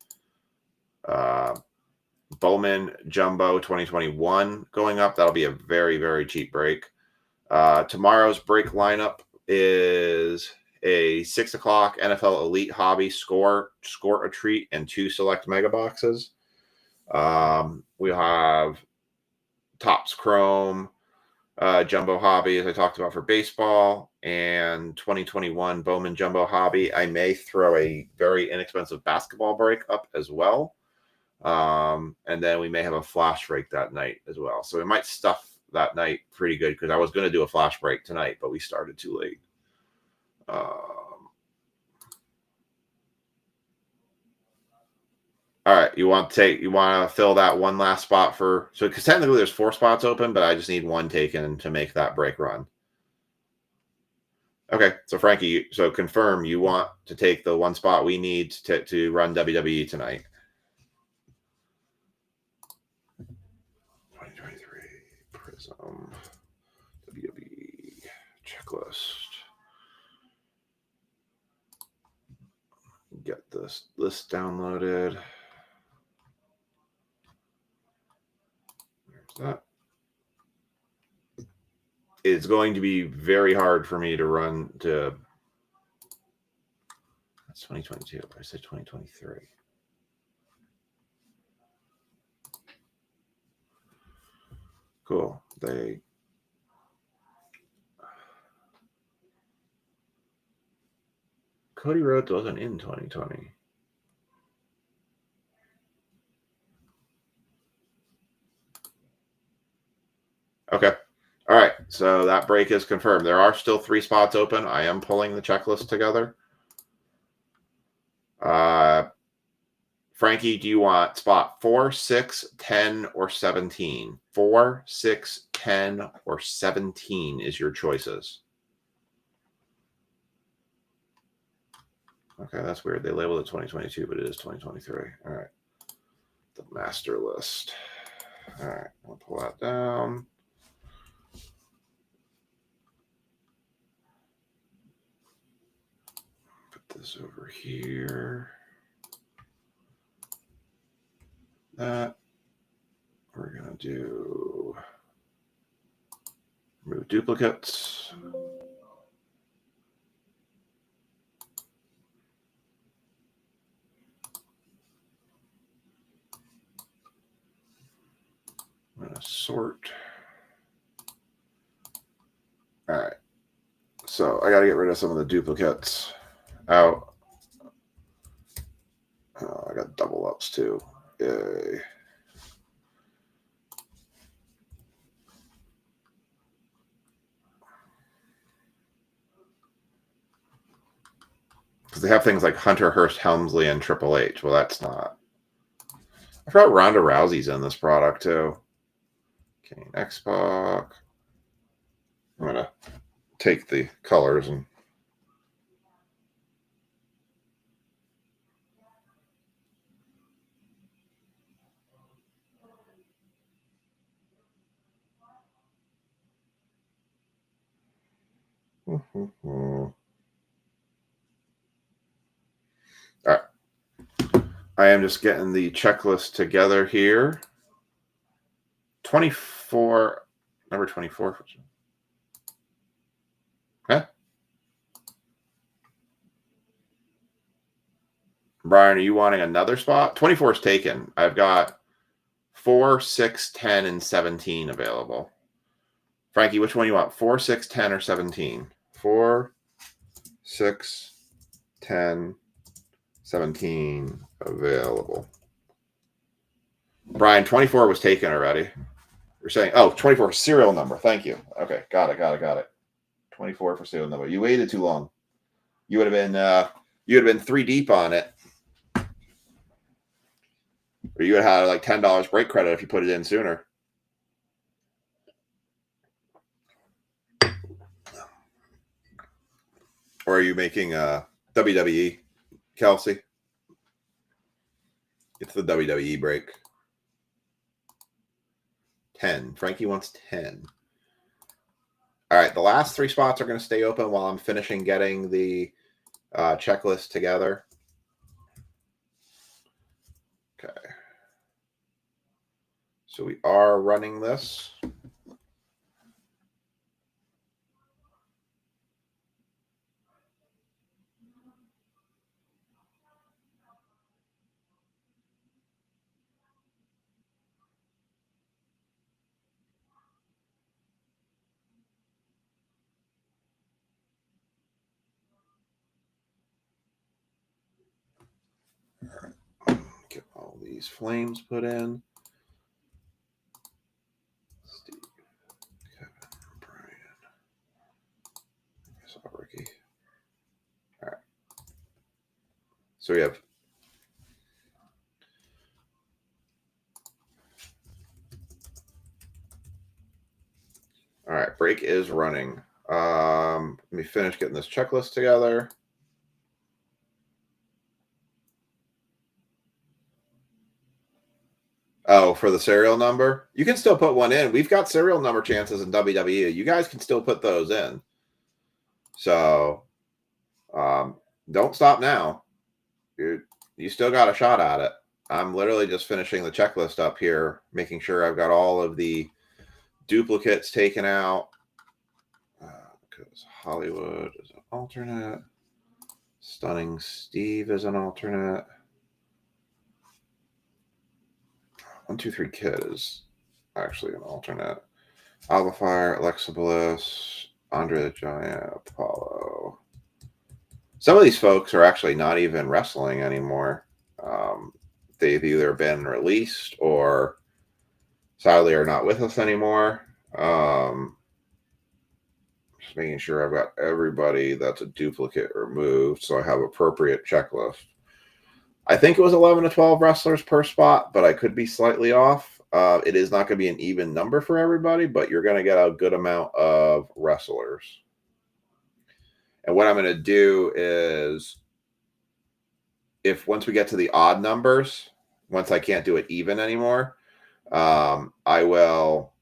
Jumbo 2021 going up. That'll be a very, very cheap break. Tomorrow's break lineup is a 6 o'clock NFL Elite Hobby score a treat and 2 select mega boxes. We have Topps Chrome, Jumbo Hobby, as I talked about for baseball, and 2021 Bowman Jumbo Hobby. I may throw a very inexpensive basketball break up as well. And then we may have a flash break that night as well. So we might stuff that night pretty good because I was going to do a flash break tonight, but we started too late. All right, you want to fill that one last spot because technically there's 4 spots open, but I just need one taken to make that break run. Okay, so Frankie, so confirm you want to take the one spot we need to run WWE tonight. 2023 Prism WWE checklist. Get this list downloaded. There's that. It's going to be very hard for me to run to. That's 2022. I said 2023. Cool. Cody Rhodes wasn't in 2020. Okay. All right. So that break is confirmed. There are still 3 spots open. I am pulling the checklist together. Frankie, do you want spot 4, 6, 10, or 17? 4, 6, 10, or 17 is your choices. Okay, that's weird. They labeled it 2022, but it is 2023. All right. The master list. All right. I'll pull that down. Put this over here. That. We're going to do remove duplicates. I'm going to sort. All right. So I got to get rid of some of the duplicates out. Oh, I got double ups too. Yay. Because they have things like Hunter Hearst Helmsley and Triple H. Well, that's not. I forgot Ronda Rousey's in this product too. Kane X-Pac. I'm going to take the colors and all right. I am just getting the checklist together here. 24, number 24. Huh? Brian, are you wanting another spot? 24 is taken. I've got 4, 6, 10, and 17 available. Frankie, which one you want? 4, 6, 10, or 17? 4, 6, 10, 17 available. Brian, 24 was taken already. You're saying, oh, 24 serial number. Thank you. Okay, got it. 24 for serial number. You waited too long. You would have been 3 deep on it. Or you would have had like $10 break credit if you put it in sooner. Or are you making WWE, Kelsey? It's the WWE break. 10. Frankie wants 10. All right, the last 3 spots are going to stay open while I'm finishing getting the checklist together. Okay. So we are running this. Get all these flames put in. Steve, Kevin, Brian. I saw Ricky. All right. So we have all right, break is running. Let me finish getting this checklist together. Oh, for the serial number? You can still put one in. We've got serial number chances in WWE. You guys can still put those in. So don't stop now. You still got a shot at it. I'm literally just finishing the checklist up here, making sure I've got all of the duplicates taken out. Because Hollywood is an alternate. Stunning Steve is an alternate. 1, 2, 3 Kid is actually an alternate. Alba Fire, Alexa Bliss, Andre the Giant, Apollo. Some of these folks are actually not even wrestling anymore. They've either been released or sadly are not with us anymore. Just making sure I've got everybody that's a duplicate removed so I have appropriate checklist. I think it was 11 to 12 wrestlers per spot, but I could be slightly off. It is not going to be an even number for everybody, but you're going to get a good amount of wrestlers. And what I'm going to do is, if once we get to the odd numbers, once I can't do it even anymore, I will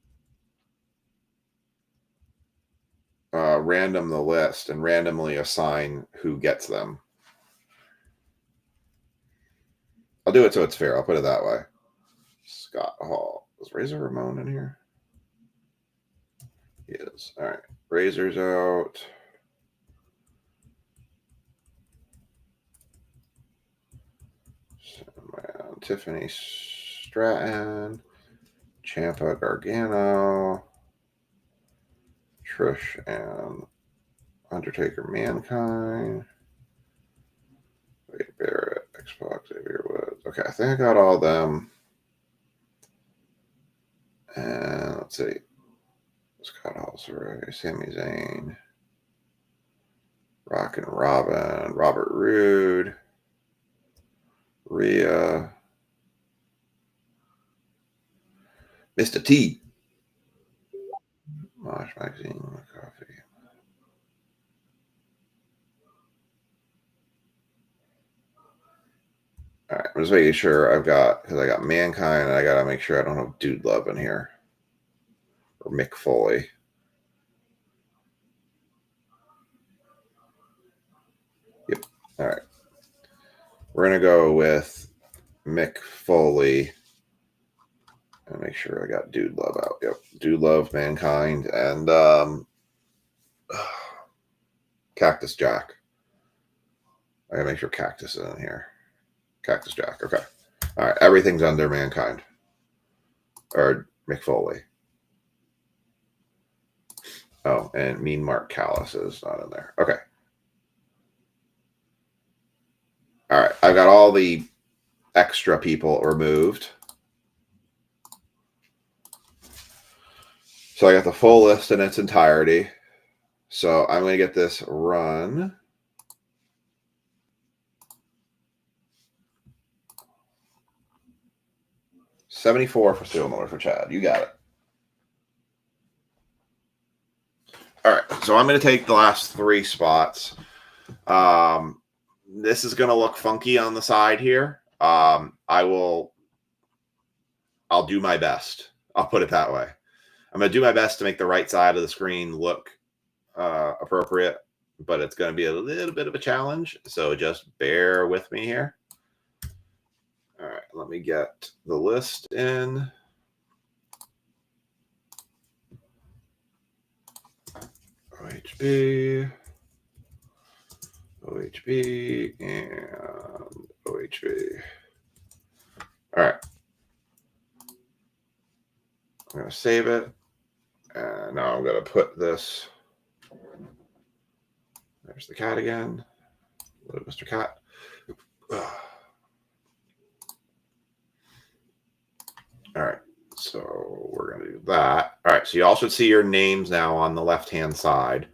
random the list and randomly assign who gets them. I'll do it so it's fair. I'll put it that way. Scott Hall. Is Razor Ramon in here? He is. All right. Razor's out. Tiffany Stratton. Ciampa Gargano. Trish and Undertaker Mankind. Wade Barrett. Xbox Xavier Woods. Okay, I think I got all of them. And let's see. Scott Halsey, Sami Zayn, Rockin' Robin, Robert Roode, Rhea, Mr. T, Mosh Magazine, Coffee. All right, I'm just making sure I've got, because I got Mankind, and I got to make sure I don't have Dude Love in here. Or Mick Foley. Yep. All right. We're going to go with Mick Foley. And make sure I got Dude Love out. Yep. Dude Love, Mankind, and Cactus Jack. I gotta make sure Cactus is in here. Cactus Jack. Okay. All right. Everything's under Mankind. Or Mick Foley. Oh, and Mean Mark Callis is not in there. Okay. All right. I've got all the extra people removed. So I got the full list in its entirety. So I'm going to get this run. $74 for Steel Miller for Chad. You got it. All right. So I'm going to take the last 3 spots. This is going to look funky on the side here. I'll do my best. I'll put it that way. I'm going to do my best to make the right side of the screen look appropriate, but it's going to be a little bit of a challenge. So just bear with me here. All right, let me get the list in. OHB, and OHB. All right. I'm going to save it. And now I'm going to put this. There's the cat again. Hello, Mr. Cat. All right. So we're going to do that. All right. So you all should see your names now on the left-hand side.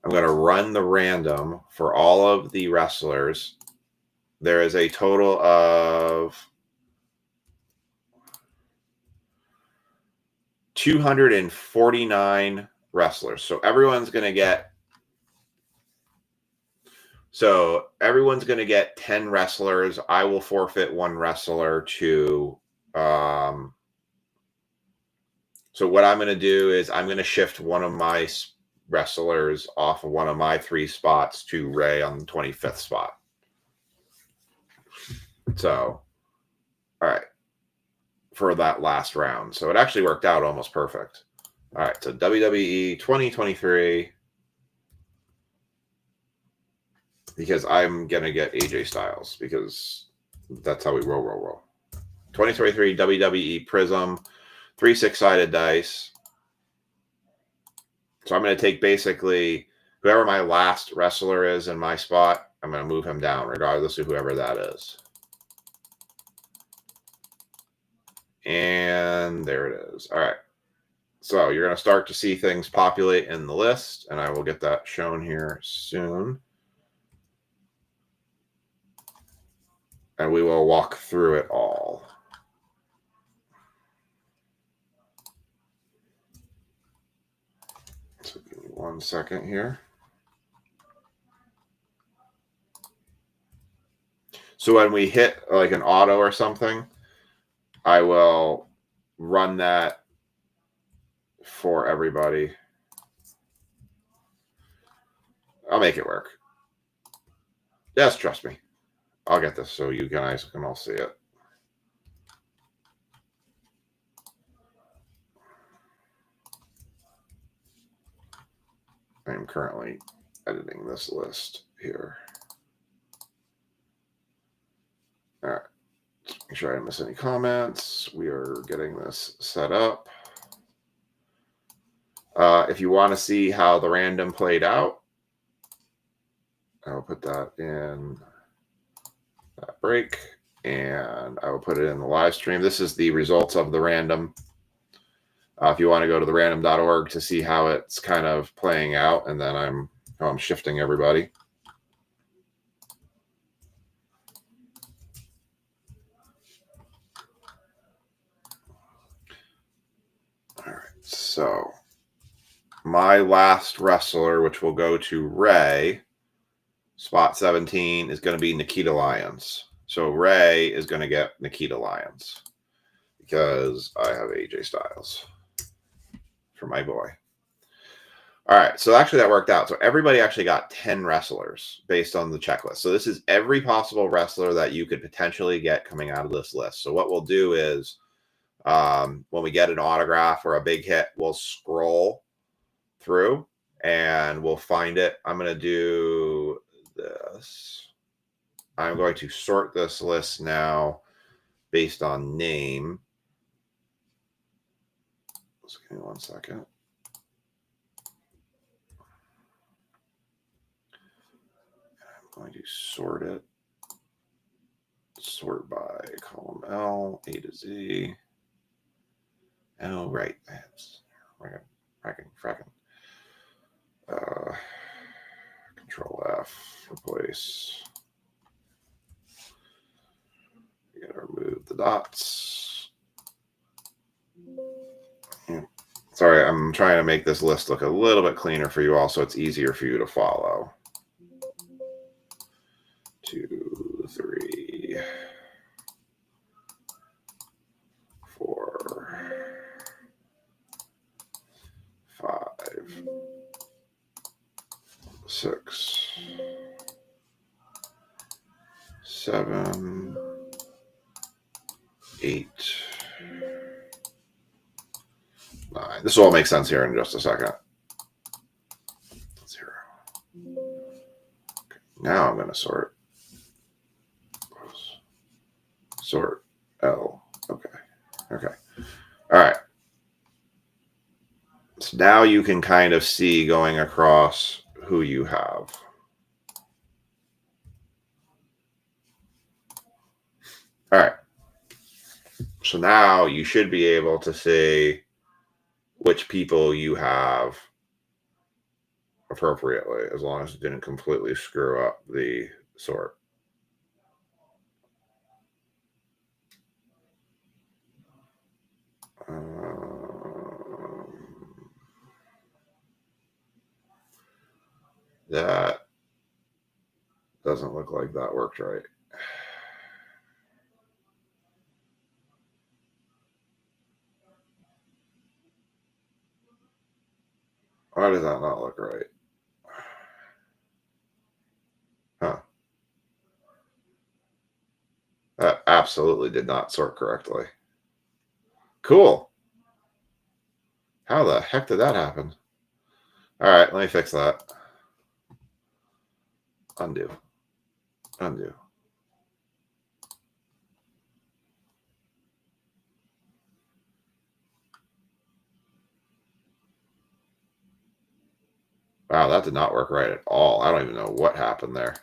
I'm going to run the random for all of the wrestlers. There is a total of 249 wrestlers. So everyone's going to get 10 wrestlers. I will forfeit 1 wrestler to so what I'm going to do is I'm going to shift one of my wrestlers off of one of my 3 spots to Ray on the 25th spot. So, all right, for that last round. So it actually worked out almost perfect. All right, so WWE 2023, because I'm going to get AJ Styles because that's how we roll. 2023 WWE Prism, 3 6-sided dice. So I'm going to take basically whoever my last wrestler is in my spot. I'm going to move him down regardless of whoever that is. And there it is. All right. So you're going to start to see things populate in the list, and I will get that shown here soon. And we will walk through it all. So give me 1 second here. So when we hit like an auto or something, I will run that for everybody. I'll make it work. Just trust me. I'll get this so you guys can all see it. I'm currently editing this list here. All right. Make sure I didn't miss any comments. We are getting this set up. If you want to see how the random played out, I'll put that in that break, and I will put it in the live stream. This is the results of the random. If you want to go to therandom.org to see how it's kind of playing out, and then I'm shifting everybody. All right, so my last wrestler, which will go to Ray, spot 17, is going to be Nikita Lyons. So Ray is going to get Nikita Lyons because I have AJ Styles for my boy. All right, so actually that worked out. So everybody actually got 10 wrestlers based on the checklist. So this is every possible wrestler that you could potentially get coming out of this list. So what we'll do is when we get an autograph or a big hit, we'll scroll through and we'll find it. I'm going to do this. I'm going to sort this list now based on name. Just give me 1 second. I'm going to sort it. Sort by column L, A to Z. Oh, right. That's fracking. Control F, replace. You gotta remove the dots. Yeah. Sorry, I'm trying to make this list look a little bit cleaner for you all so it's easier for you to follow. 2, 3, 4, 5, 6, 7, 8, 9. This will all make sense here in just a second. 0. Okay, now I'm going to sort. Sort L. Okay. All right. So now you can kind of see going across who you have. All right. So now you should be able to see which people you have appropriately, as long as it didn't completely screw up the sort. That doesn't look like that worked right. Why does that not look right? Huh. That absolutely did not sort correctly. Cool. How the heck did that happen? All right, let me fix that. Undo. Undo. Wow, that did not work right at all. I don't even know what happened there.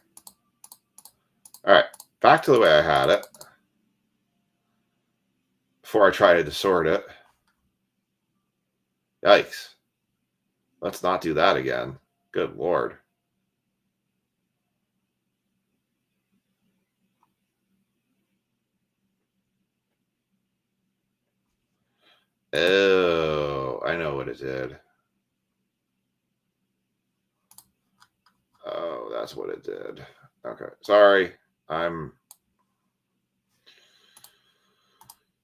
All right, back to the way I had it before I tried to sort it. Yikes. Let's not do that again. Good Lord. Oh, I know what it did. Oh, that's what it did. Okay, sorry. I'm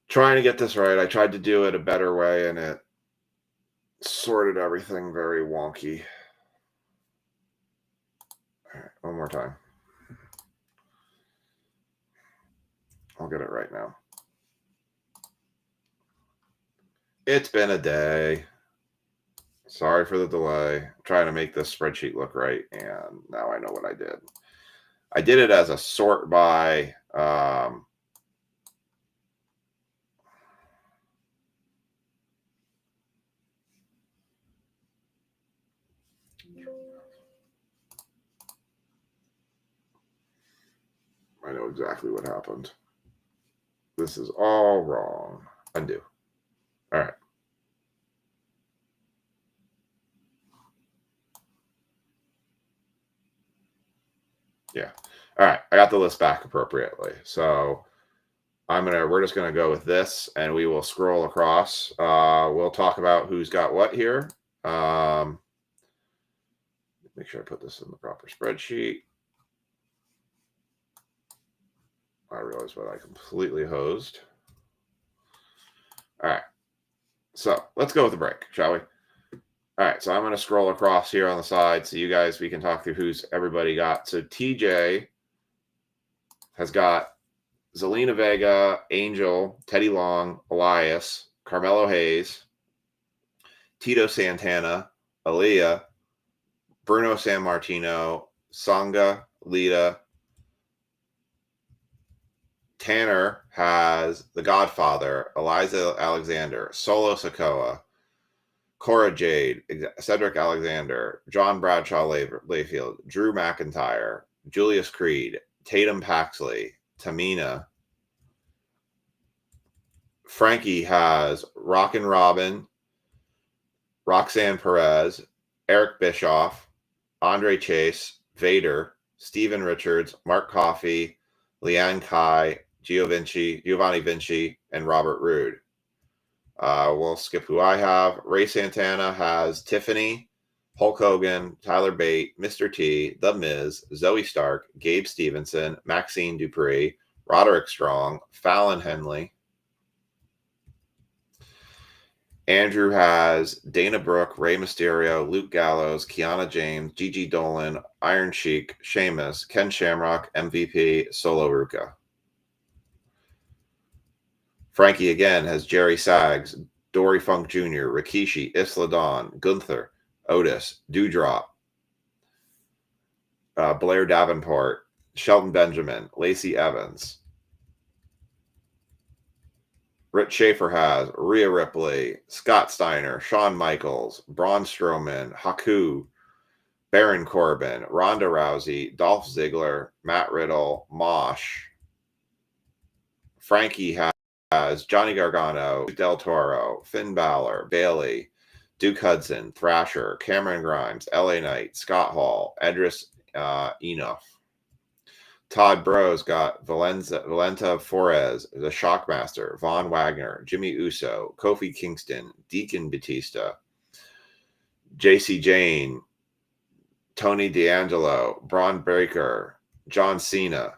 trying to get this right. I tried to do it a better way, and it sorted everything very wonky. All right, one more time. I'll get it right now. It's been a day. Sorry for the delay. I'm trying to make this spreadsheet look right, and now I know what I did. I did it as a sort by I know exactly what happened. This is all wrong. Undo. All right. Yeah. All right. I got the list back appropriately. So we're just gonna go with this, and we will scroll across. We'll talk about who's got what here. Make sure I put this in the proper spreadsheet. I realize what I completely hosed. All right. So let's go with the break, shall we? All right, so I'm going to scroll across here on the side so you guys, we can talk through who's everybody got. So TJ has got Zelina Vega, Angel, Teddy Long, Elias, Carmelo Hayes, Tito Santana, Aaliyah, Bruno Sammartino, Sangha, Lita. Tanner has The Godfather, Eliza Alexander, Solo Sokoa, Cora Jade, Cedric Alexander, John Bradshaw Layfield, Drew McIntyre, Julius Creed, Tatum Paxley, Tamina. Frankie has Rockin' Robin, Roxanne Perez, Eric Bischoff, Andre Chase, Vader, Steven Richards, Mark Coffey, Liane Kai, Giovanni Vinci, and Robert Roode. We'll skip who I have. Ray Santana has Tiffany, Hulk Hogan, Tyler Bate, Mr. T, The Miz, Zoe Stark, Gabe Stevenson, Maxine Dupree, Roderick Strong, Fallon Henley. Andrew has Dana Brooke, Rey Mysterio, Luke Gallows, Kiana James, Gigi Dolan, Iron Sheik, Sheamus, Ken Shamrock, MVP, Solo Ruka. Frankie again has Jerry Sags, Dory Funk Jr., Rikishi, Isla Dawn, Gunther, Otis, Doudrop, Blair Davenport, Shelton Benjamin, Lacey Evans. Rich Schaefer has Rhea Ripley, Scott Steiner, Shawn Michaels, Braun Strowman, Haku, Baron Corbin, Ronda Rousey, Dolph Ziggler, Matt Riddle, Mosh. Frankie has Johnny Gargano, Del Toro, Finn Balor, Bailey, Duke Hudson, Thrasher, Cameron Grimes, LA Knight, Scott Hall, Edris Enough. Todd Bros got Valenta Flores, the Shockmaster, Von Wagner, Jimmy Uso, Kofi Kingston, Deacon Batista, JC Jane, Tony D'Angelo, Braun Breaker, John Cena.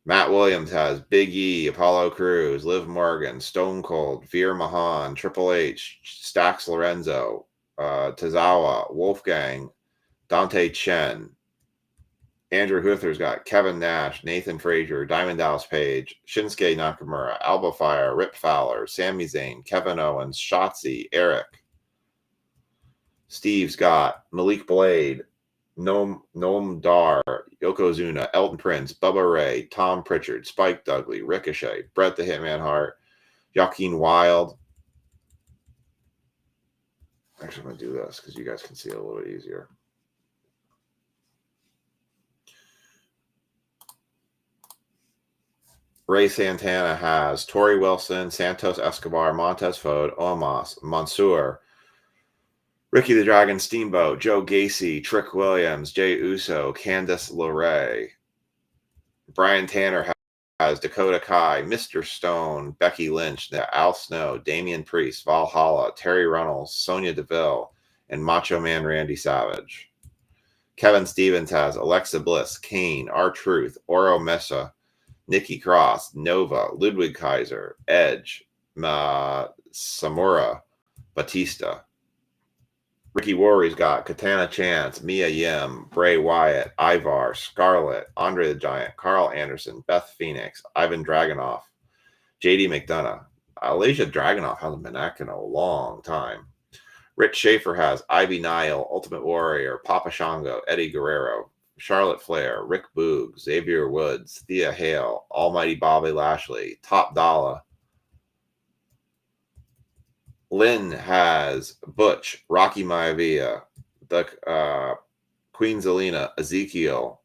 Matt Williams has Big E, Apollo Crews, Liv Morgan, Stone Cold, Veer Mahan, Triple H, Stax Lorenzo, Tozawa, Wolfgang, Dante Chen. Andrew Huther's got Kevin Nash, Nathan Frazier, Diamond Dallas Page, Shinsuke Nakamura, Alba Fire, Rip Fowler, Sami Zayn, Kevin Owens, Shotzi, Eric. Steve's got Malik Blade, Noam Dar, Yokozuna, Elton Prince, Bubba Ray, Tom Pritchard, Spike Dudley, Ricochet, Bret the Hitman Hart, Joaquin Wilde. Actually, I'm going to do this because you guys can see it a little bit easier. Ray Santana has Tori Wilson, Santos Escobar, Montez Ford, Omos, Mansoor, Ricky the Dragon Steamboat, Joe Gacy, Trick Williams, Jay Uso, Candice LeRae. Brian Tanner has Dakota Kai, Mr. Stone, Becky Lynch, Al Snow, Damian Priest, Valhalla, Terry Runnels, Sonya Deville, and Macho Man Randy Savage. Kevin Stevens has Alexa Bliss, Kane, R-Truth, Oro Mesa, Nikki Cross, Nova, Ludwig Kaiser, Edge, Samura, Batista. Ricky Warry's got Katana Chance, Mia Yim, Bray Wyatt, Ivar, Scarlett, Andre the Giant, Carl Anderson, Beth Phoenix, Ivan Dragunov, JD McDonough. Alicia Dragunov hasn't been acting in a long time. Rich Schaefer has Ivy Nile, Ultimate Warrior, Papa Shango, Eddie Guerrero, Charlotte Flair, Rick Boog, Xavier Woods, Thea Hale, Almighty Bobby Lashley, Top Dollar. Lynn has Butch, Rocky Maivia, the Queen Zelina, Ezekiel,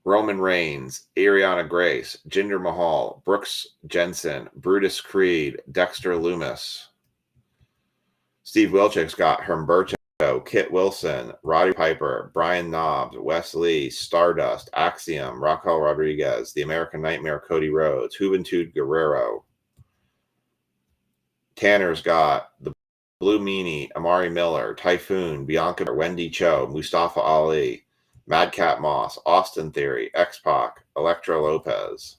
Roman Reigns, Ariana Grace, Jinder Mahal, Brooks Jensen, Brutus Creed, Dexter Loomis. Steve Wilczek's got Humberto, Kit Wilson, Roddy Piper, Brian Knobbs, Wes Lee, Stardust, Axiom, Raquel Rodriguez, The American Nightmare, Cody Rhodes, Juventud Guerrero. Tanner's got the Blue Meanie, Amari Miller, Typhoon, Bianca, Wendy Cho, Mustafa Ali, Madcap Moss, Austin Theory, X-Pac, Electra Lopez.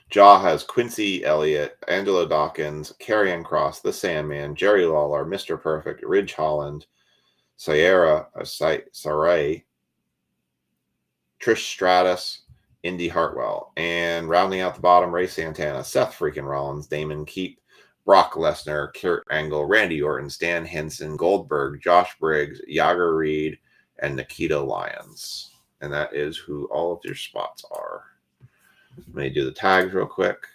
Jaw has Quincy Elliott, Angelo Dawkins, Karrion Kross, The Sandman, Jerry Lawler, Mr. Perfect, Ridge Holland, Sarai, Trish Stratus, Indy Hartwell. And rounding out the bottom, Ray Santana, Seth freaking Rollins, Damon Keep, Brock Lesnar, Kurt Angle, Randy Orton, Stan Henson, Goldberg, Josh Briggs, Yager Reed, and Nikita Lyons. And that is who all of your spots are. Let me do the tags real quick.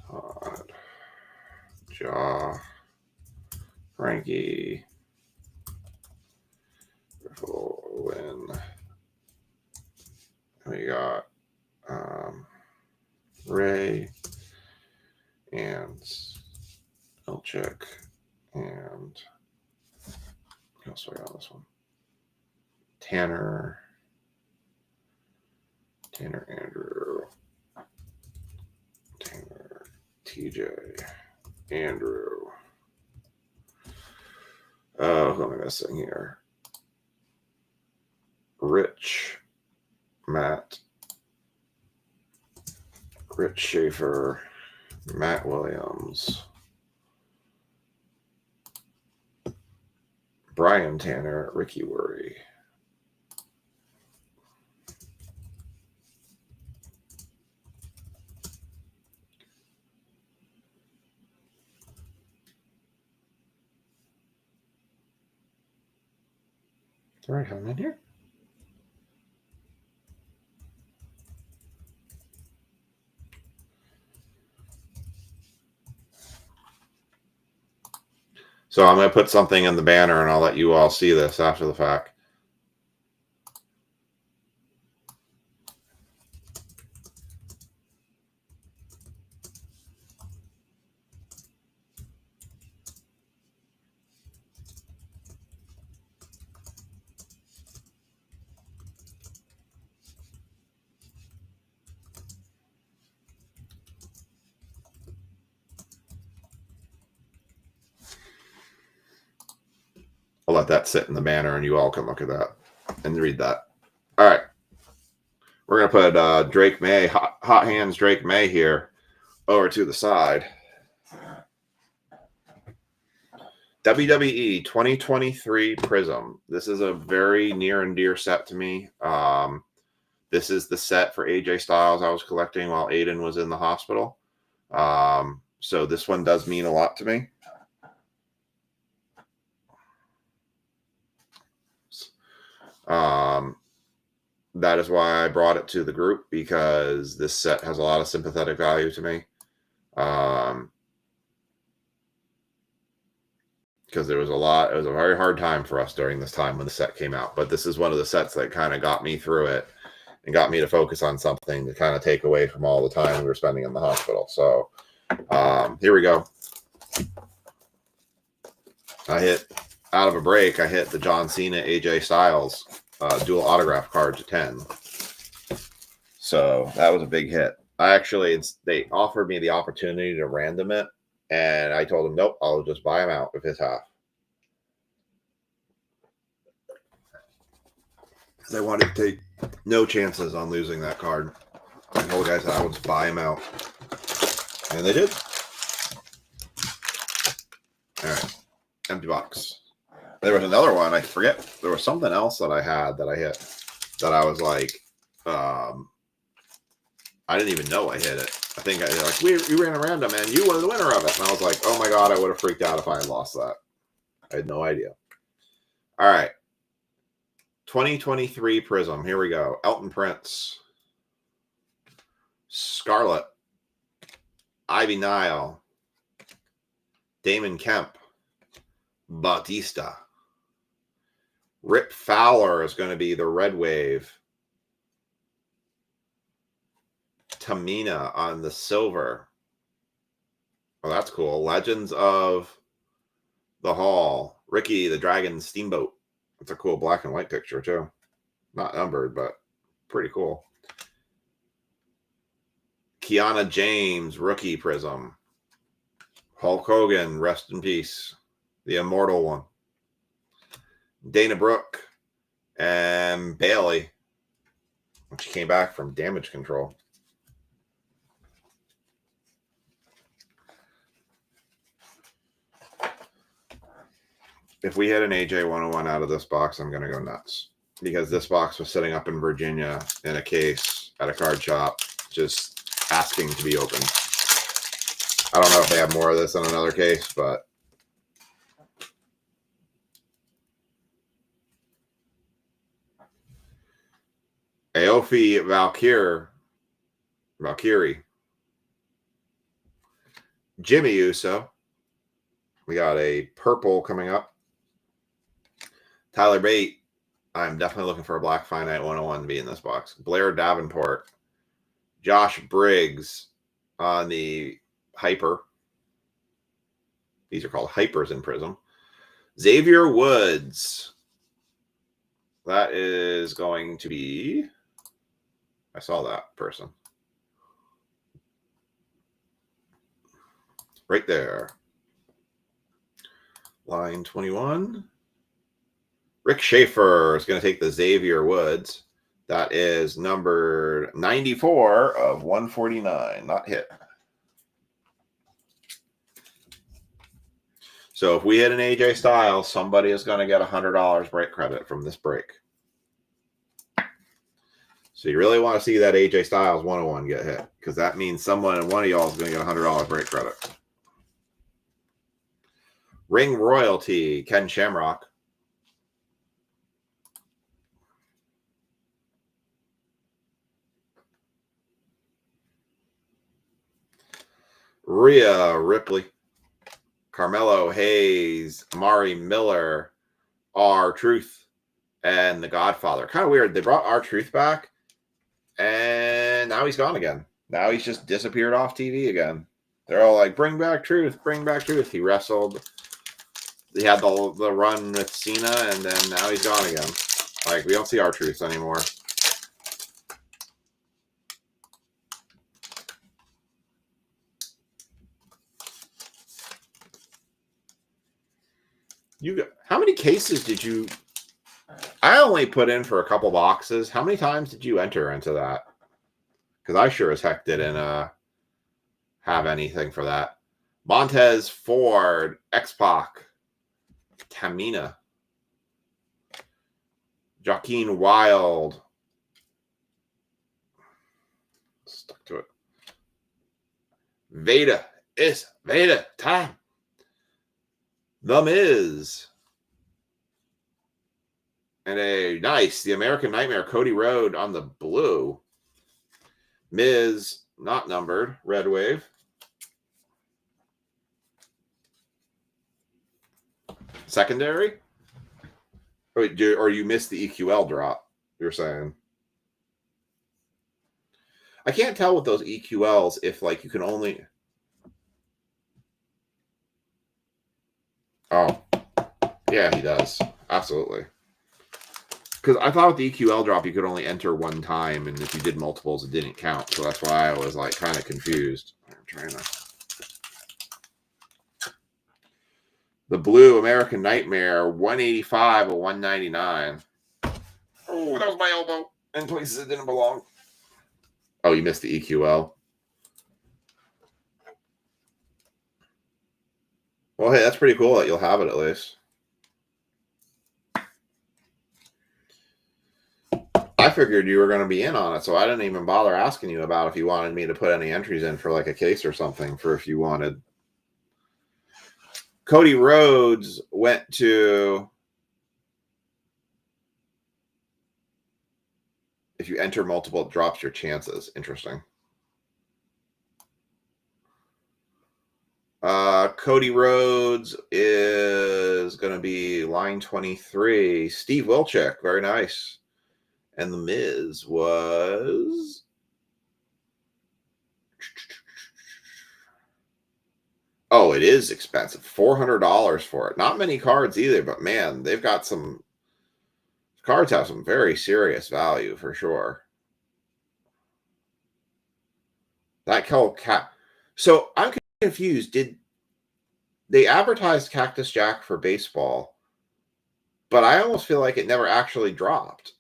Todd, Jaw, Frankie, Win. We got Ray and Elchick and who else do I got on this one? Tanner Andrew, Tanner, TJ, Andrew. Who am I missing here? Rich, Matt, Rich Schaefer, Matt Williams, Brian Tanner, Ricky Worry. All right, I'm in here. So I'm going to put something in the banner and I'll let you all see this after the fact. I'll let that sit in the banner and you all can look at that and read that. All right. We're going to put Drake May, Hot Hands Drake May here over to the side. WWE 2023 Prism. This is a very near and dear set to me. This is the set for AJ Styles I was collecting while Aiden was in the hospital. So this one does mean a lot to me. That is why I brought it to the group, because this set has a lot of sympathetic value to me. Because it was a very hard time for us during this time when the set came out. But this is one of the sets that kind of got me through it and got me to focus on something to kind of take away from all the time we were spending in the hospital. So here we go. I hit, out of a break, I hit the John Cena AJ Styles dual autograph card to 10. So that was a big hit. They offered me the opportunity to random it, and I told them, nope, I'll just buy him out of his half. Because I wanted to take no chances on losing that card. I told the guys I would just buy him out. And they did. All right. Empty box. There was another one. I forget. There was something else that I had that I hit that I was like, I didn't even know I hit it. I think we ran a random and you were the winner of it. And I was like, oh my God, I would have freaked out if I had lost that. I had no idea. All right. 2023 Prism. Here we go. Elton Prince. Scarlett. Ivy Nile. Damon Kemp. Bautista. Rip Fowler is going to be the Red Wave. Tamina on the silver. Oh, that's cool. Legends of the Hall. Ricky the Dragon Steamboat. That's a cool black and white picture too. Not numbered, but pretty cool. Kiana James, rookie Prism. Hulk Hogan, rest in peace. The immortal one. Dana Brooke and Bailey, when she came back from Damage Control. If we had an AJ 101 out of this box, I'm going to go nuts. Because this box was sitting up in Virginia in a case at a card shop, just asking to be opened. I don't know if they have more of this in another case, but Aofi Valkyrie, Jimmy Uso. We got a purple coming up. Tyler Bate. I'm definitely looking for a Black Finite 101 to be in this box. Blair Davenport. Josh Briggs on the Hyper. These are called Hypers in Prism. Xavier Woods. That is going to be... I saw that person. Right there. Line 21. Rick Schaefer is going to take the Xavier Woods. That is number 94 of 149. Not hit. So if we hit an AJ Styles, somebody is going to get $100 break credit from this break. So you really want to see that AJ Styles 101 get hit, because that means one of y'all is going to get $100 break credit. Ring Royalty, Ken Shamrock. Rhea Ripley. Carmelo Hayes, Amari Miller, R-Truth, and The Godfather. Kind of weird. They brought R-Truth back, and now he's gone again. Now he's just disappeared off TV again. They're all like, bring back Truth, bring back Truth. He wrestled. He had the run with Cena, and then now he's gone again. Like, we don't see R-Truth anymore. How many cases did you... I only put in for a couple boxes. How many times did you enter into that? Because I sure as heck didn't have anything for that. Montez Ford, X-Pac, Tamina, Joaquin Wild. Stuck to it. Veda. It's Veda time. The Miz. And the American Nightmare, Cody Rhodes on the blue. Miz, not numbered, Red Wave. Secondary? Or you missed the EQL drop, you're saying? I can't tell with those EQLs if, like, you can only... Oh. Yeah, he does. Absolutely. Because I thought with the EQL drop, you could only enter one time, and if you did multiples, it didn't count. So that's why I was, like, kind of confused. I'm trying to... The blue American Nightmare, 185 or 199. Oh, that was my elbow. In places it didn't belong. Oh, you missed the EQL. Well, hey, that's pretty cool that you'll have it at least. I figured you were going to be in on it, so I didn't even bother asking you about if you wanted me to put any entries in for like a case or something for if you wanted. Cody Rhodes went to... If you enter multiple, it drops your chances. Interesting. Cody Rhodes is going to be line 23. Steve Wilczek. Very nice. And The Miz was... Oh, it is expensive. $400 for it. Not many cards either, but man, they've got some... Cards have some very serious value for sure. That Cat. So I'm confused. Did they advertised Cactus Jack for baseball, but I almost feel like it never actually dropped.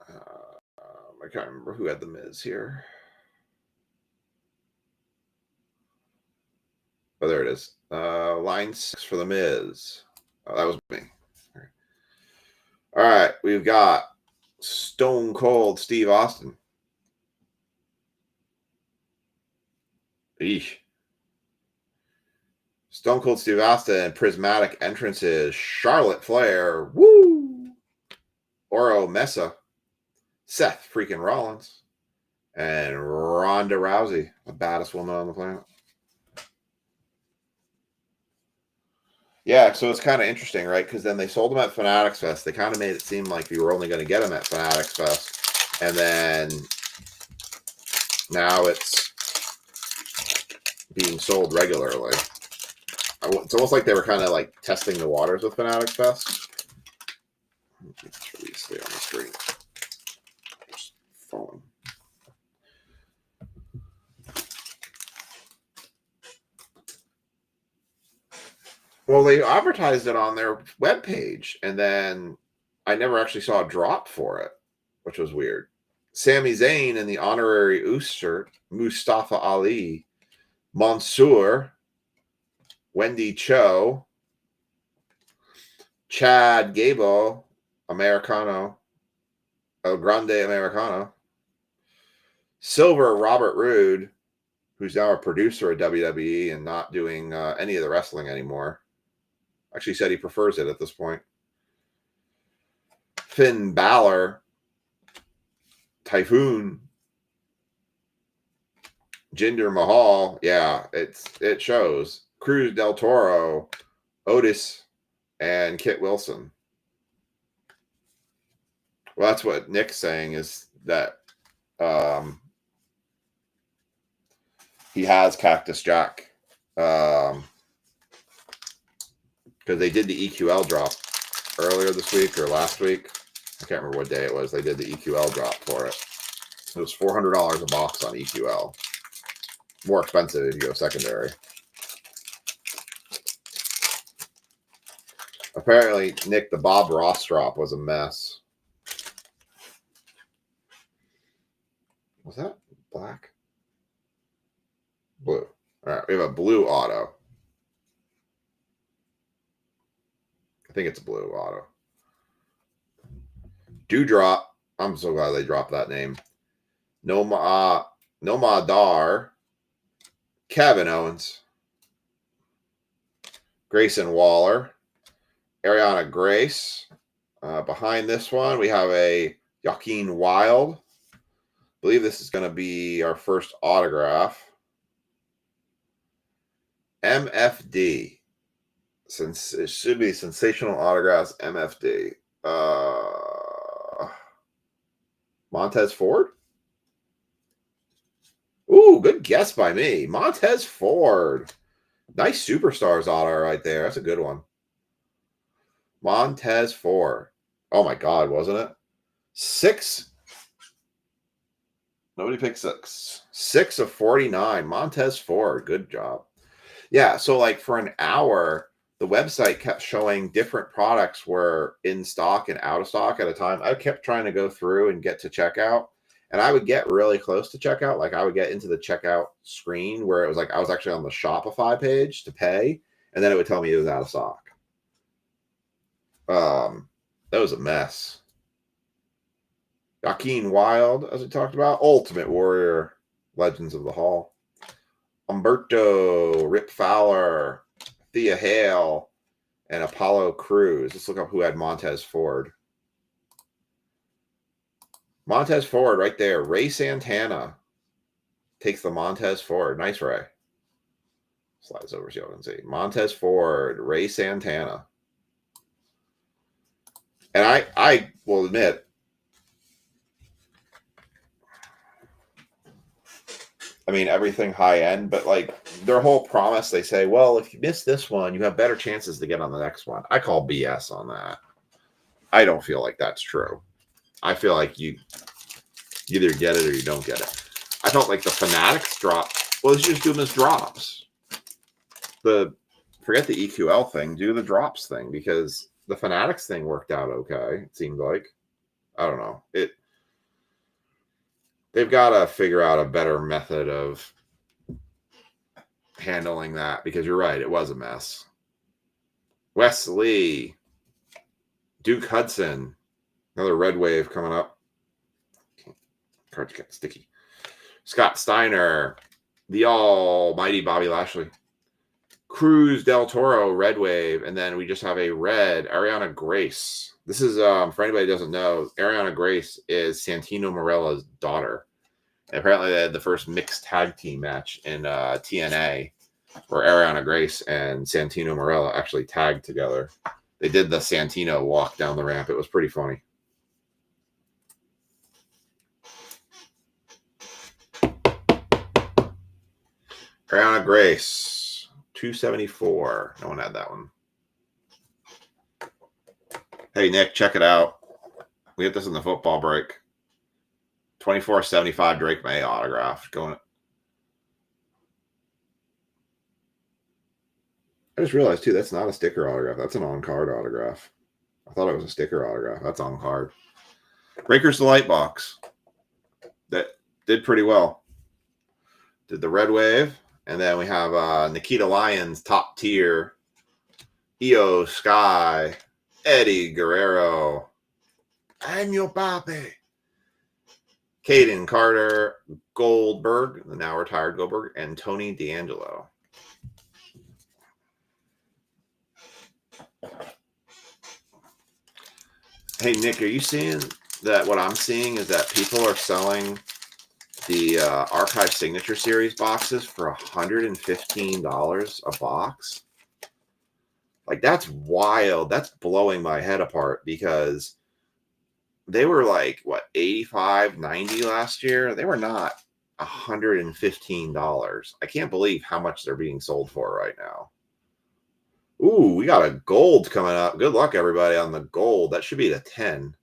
I can't remember who had the Miz here. Oh, there it is. Line 6 for the Miz. Oh, that was me. All right, we've got Stone Cold Steve Austin. Eesh. Stone Cold Steve Austin, prismatic entrances, Charlotte Flair, woo! Oro Mesa, Seth freaking Rollins, and Ronda Rousey, the baddest woman on the planet. Yeah, so it's kind of interesting, right? Because then they sold them at Fanatics Fest. They kind of made it seem like you were only going to get them at Fanatics Fest. And then now it's being sold regularly. It's almost like they were kind of like testing the waters with Fanatics Fest. Let's release it on the screen. Just phone. Well, they advertised it on their webpage, and then I never actually saw a drop for it, which was weird. Sami Zayn in the honorary Uso shirt, Mustafa Ali, Mansoor, Wendy Cho, Chad Gable, Americano, El Grande Americano, Silver Robert Roode, who's now a producer at WWE and not doing any of the wrestling anymore. Actually said he prefers it at this point. Finn Balor, Typhoon, Jinder Mahal. Yeah, it shows. Cruz del Toro, Otis, and Kit Wilson. Well, that's what Nick's saying, is that he has Cactus Jack. Because they did the EQL drop earlier this week or last week. I can't remember what day it was. They did the EQL drop for it. It was $400 a box on EQL. More expensive if you go secondary. Apparently, Nick, the Bob Ross drop was a mess. Was that black? Blue. All right, we have a blue auto. I think it's a blue auto. Dewdrop. I'm so glad they dropped that name. Nomadar. Kevin Owens. Grayson Waller. Ariana Grace. Behind this one, we have a Joaquin Wilde. I believe this is going to be our first autograph. MFD. Since it should be Sensational Autographs MFD. Montez Ford? Ooh, good guess by me. Montez Ford. Nice Superstars auto right there. That's a good one. Montez Ford. Oh my God, wasn't it? 6. Nobody picked 6. 6 of 49. Montez Ford. Good job. Yeah, so like for an hour, the website kept showing different products were in stock and out of stock at a time. I kept trying to go through and get to checkout, and I would get really close to checkout. Like I would get into the checkout screen where it was like I was actually on the Shopify page to pay, and then it would tell me it was out of stock. That was a mess. Joaquin Wilde, as we talked about, Ultimate Warrior, Legends of the Hall. Humberto, Rip Fowler, Thea Hale, and Apollo Crews. Let's look up who had Montez Ford. Montez Ford right there. Ray Santana takes the Montez Ford. Nice, Ray. Slides over so you can see. Montez Ford, Ray Santana. And I will admit, I mean, everything high end, but like their whole promise, they say, well, if you miss this one, you have better chances to get on the next one. I call BS on that. I don't feel like that's true. I feel like you either get it or you don't get it. I felt like the Fanatics drop. Well, let's just do them as drops. forget the EQL thing, do the drops thing, because the Fanatics thing worked out okay, it seemed like. I don't know. They've got to figure out a better method of handling that, because you're right, it was a mess. Wesley, Duke Hudson, another red wave coming up. Cards get sticky. Scott Steiner, the almighty Bobby Lashley. Cruz del Toro, red wave, and then we just have a red Ariana Grace. This is for anybody who doesn't know, Ariana Grace is Santino Marella's daughter. And apparently they had the first mixed tag team match in TNA, where Ariana Grace and Santino Marella actually tagged together. They did the Santino walk down the ramp. It was pretty funny. Ariana Grace, 274. No one had that one. Hey, Nick, check it out. We get this in the football break. 24/75 Drake May autograph. I just realized, too, that's not a sticker autograph. That's an on-card autograph. I thought it was a sticker autograph. That's on-card. Breakers the Light Box. That did pretty well. Did the red wave. And then we have Nikita Lyons, top tier. Io Sky. Eddie Guerrero. I'm your papi. Caden Carter, Goldberg, the now retired Goldberg, and Tony D'Angelo. Hey, Nick, are you seeing that? What I'm seeing is that people are selling the Archive Signature Series boxes for $115 a box. Like, that's wild. That's blowing my head apart, because they were like, what, 85, 90 last year? They were not $115. I can't believe how much they're being sold for right now. Ooh, we got a gold coming up. Good luck, everybody, on the gold. That should be the 10.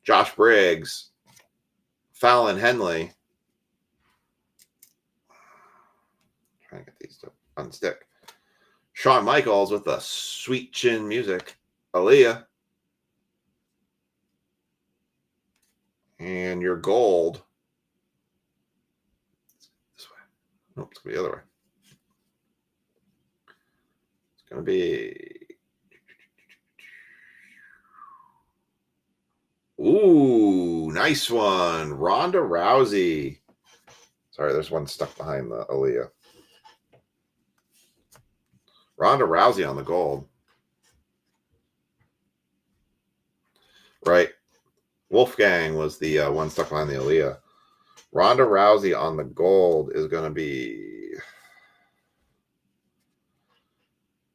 Josh Briggs. Fallon Henley. Trying to get these to unstick. Shawn Michaels with the sweet chin music. Aaliyah. And your gold. This way. Nope, it's going to be the other way. It's going to be. Ooh, nice one. Ronda Rousey. Sorry, there's one stuck behind the Aaliyah. Ronda Rousey on the gold. Right. Wolfgang was the one stuck behind the Aaliyah. Ronda Rousey on the gold is going to be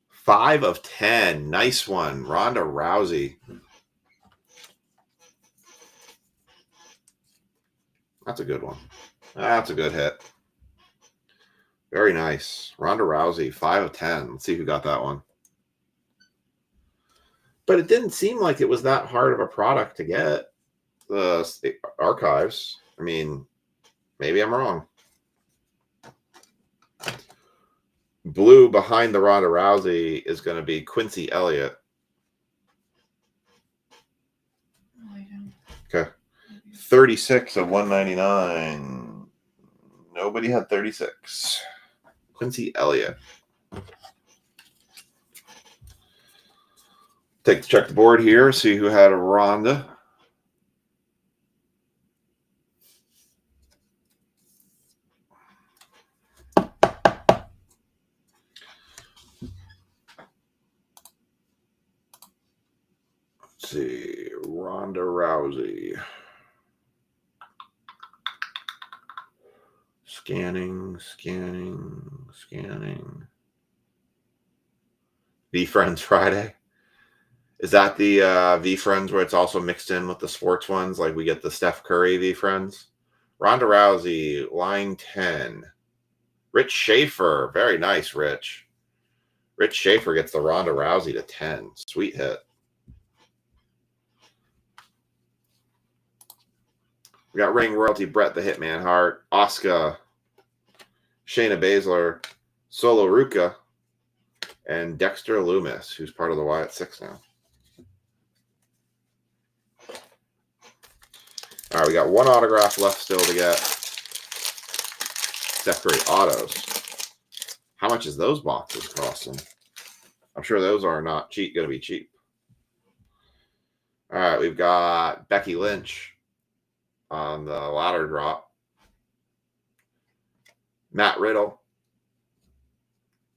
5 of 10. Nice one. Ronda Rousey. That's a good one. That's a good hit. Very nice. Ronda Rousey, 5 of 10. Let's see who got that one. But it didn't seem like it was that hard of a product to get. The archives. I mean, maybe I'm wrong. Blue behind the Ronda Rousey is going to be Quincy Elliott. Okay. 36 of 199. Nobody had 36. Quincy Elliott. Check the board here, see who had a Ronda. Let's see, Ronda Rousey. Scanning. V-Friends Friday. Is that the V-Friends where it's also mixed in with the sports ones? Like we get the Steph Curry V-Friends? Ronda Rousey, line 10. Rich Schaefer. Very nice, Rich. Rich Schaefer gets the Ronda Rousey to 10. Sweet hit. We got Ring Royalty, Bret the Hitman Hart, Asuka, Shayna Baszler, Solo Ruka, and Dexter Loomis, who's part of the Wyatt Six now. All right, we got one autograph left still to get. Steph Curry autos. How much is those boxes costing? I'm sure those are not cheap. Going to be cheap. All right, we've got Becky Lynch on the ladder drop. Matt Riddle,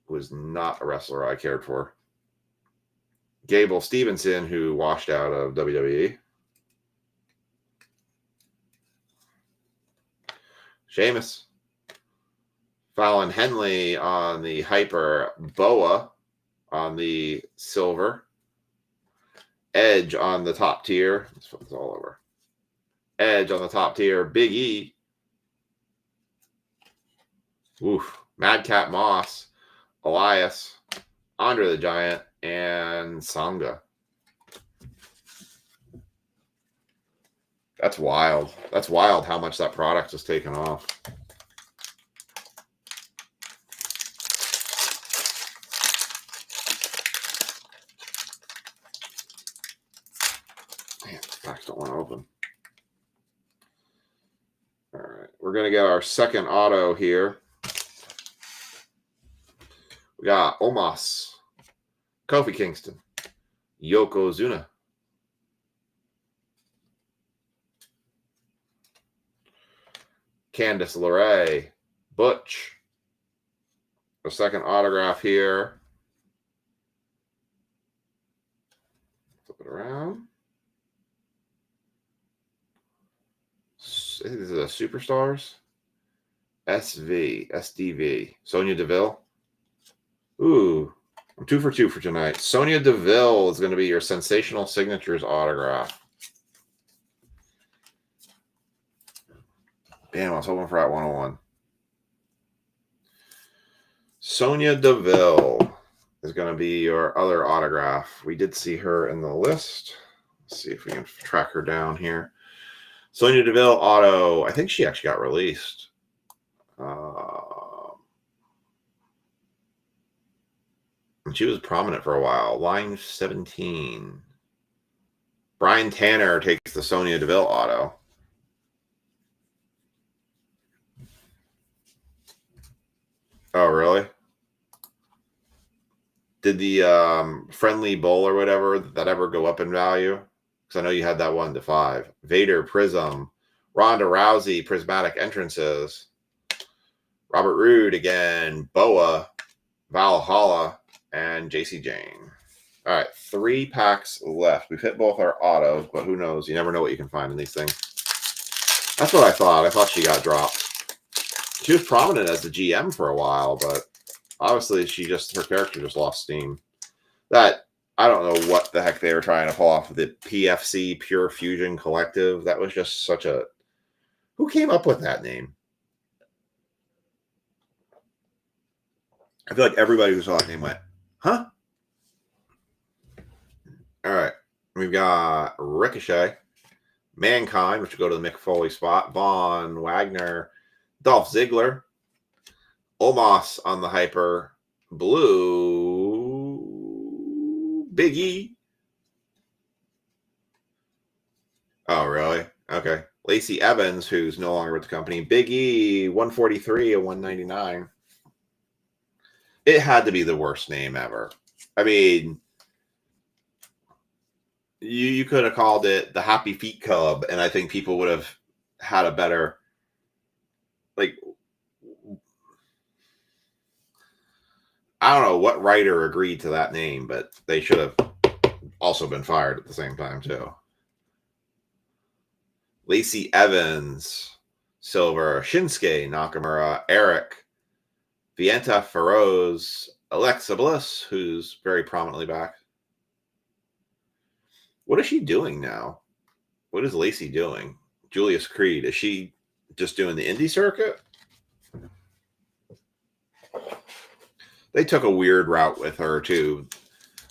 who is not a wrestler I cared for. Gable Stevenson, who washed out of WWE. Sheamus. Fallon Henley on the Hyper. Boa on the silver. Edge on the top tier. This one's all over. Edge on the top tier. Big E. Oof. Madcap Moss. Elias. Andre the Giant. And Sangha. That's wild. That's wild how much that product has taken off. Man, the packs don't want to open. All right. We're going to get our second auto here. We got Omos. Kofi Kingston. Yokozuna. Candice LeRae. Butch. A second autograph here. Flip it around. I think this is a Superstars. SDV. Sonya Deville. Ooh. I'm 2 for 2 for tonight. Sonya Deville is going to be your Sensational Signatures autograph. Damn, I was hoping for that 101. Sonya Deville is going to be your other autograph. We did see her in the list. Let's see if we can track her down here. Sonya Deville auto. I think she actually got released. She was prominent for a while. Line 17. Brian Tanner takes the Sonya Deville auto. Oh, really? Did the Friendly Bowl or whatever, that ever go up in value? Because I know you had that 1 to 5. Vader Prism. Ronda Rousey Prismatic Entrances. Robert Roode again. Boa. Valhalla. And JC Jane. All right, 3 packs left. We've hit both our autos, but who knows? You never know what you can find in these things. That's what I thought. I thought she got dropped. She was prominent as the GM for a while, but obviously her character just lost steam. That, I don't know what the heck they were trying to pull off with the PFC, Pure Fusion Collective. That was just such a... Who came up with that name? I feel like everybody who saw that name went, huh? All right. We've got Ricochet, Mankind, which will go to the Mick Foley spot, Von Wagner, Dolph Ziggler, Omos on the Hyper, Blue, Big E. Oh, really? Okay. Lacey Evans, who's no longer with the company, Big E, 143 and 199. It had to be the worst name ever. I mean, you could have called it the Happy Feet Club, and I think people would have had a better, like, I don't know what writer agreed to that name, but they should have also been fired at the same time, too. Lacey Evans, Silver, Shinsuke Nakamura, Eric, Vienta Feroz, Alexa Bliss, who's very prominently back. What is she doing now? What is Lacey doing? Julius Creed, is she just doing the indie circuit? They took a weird route with her, too.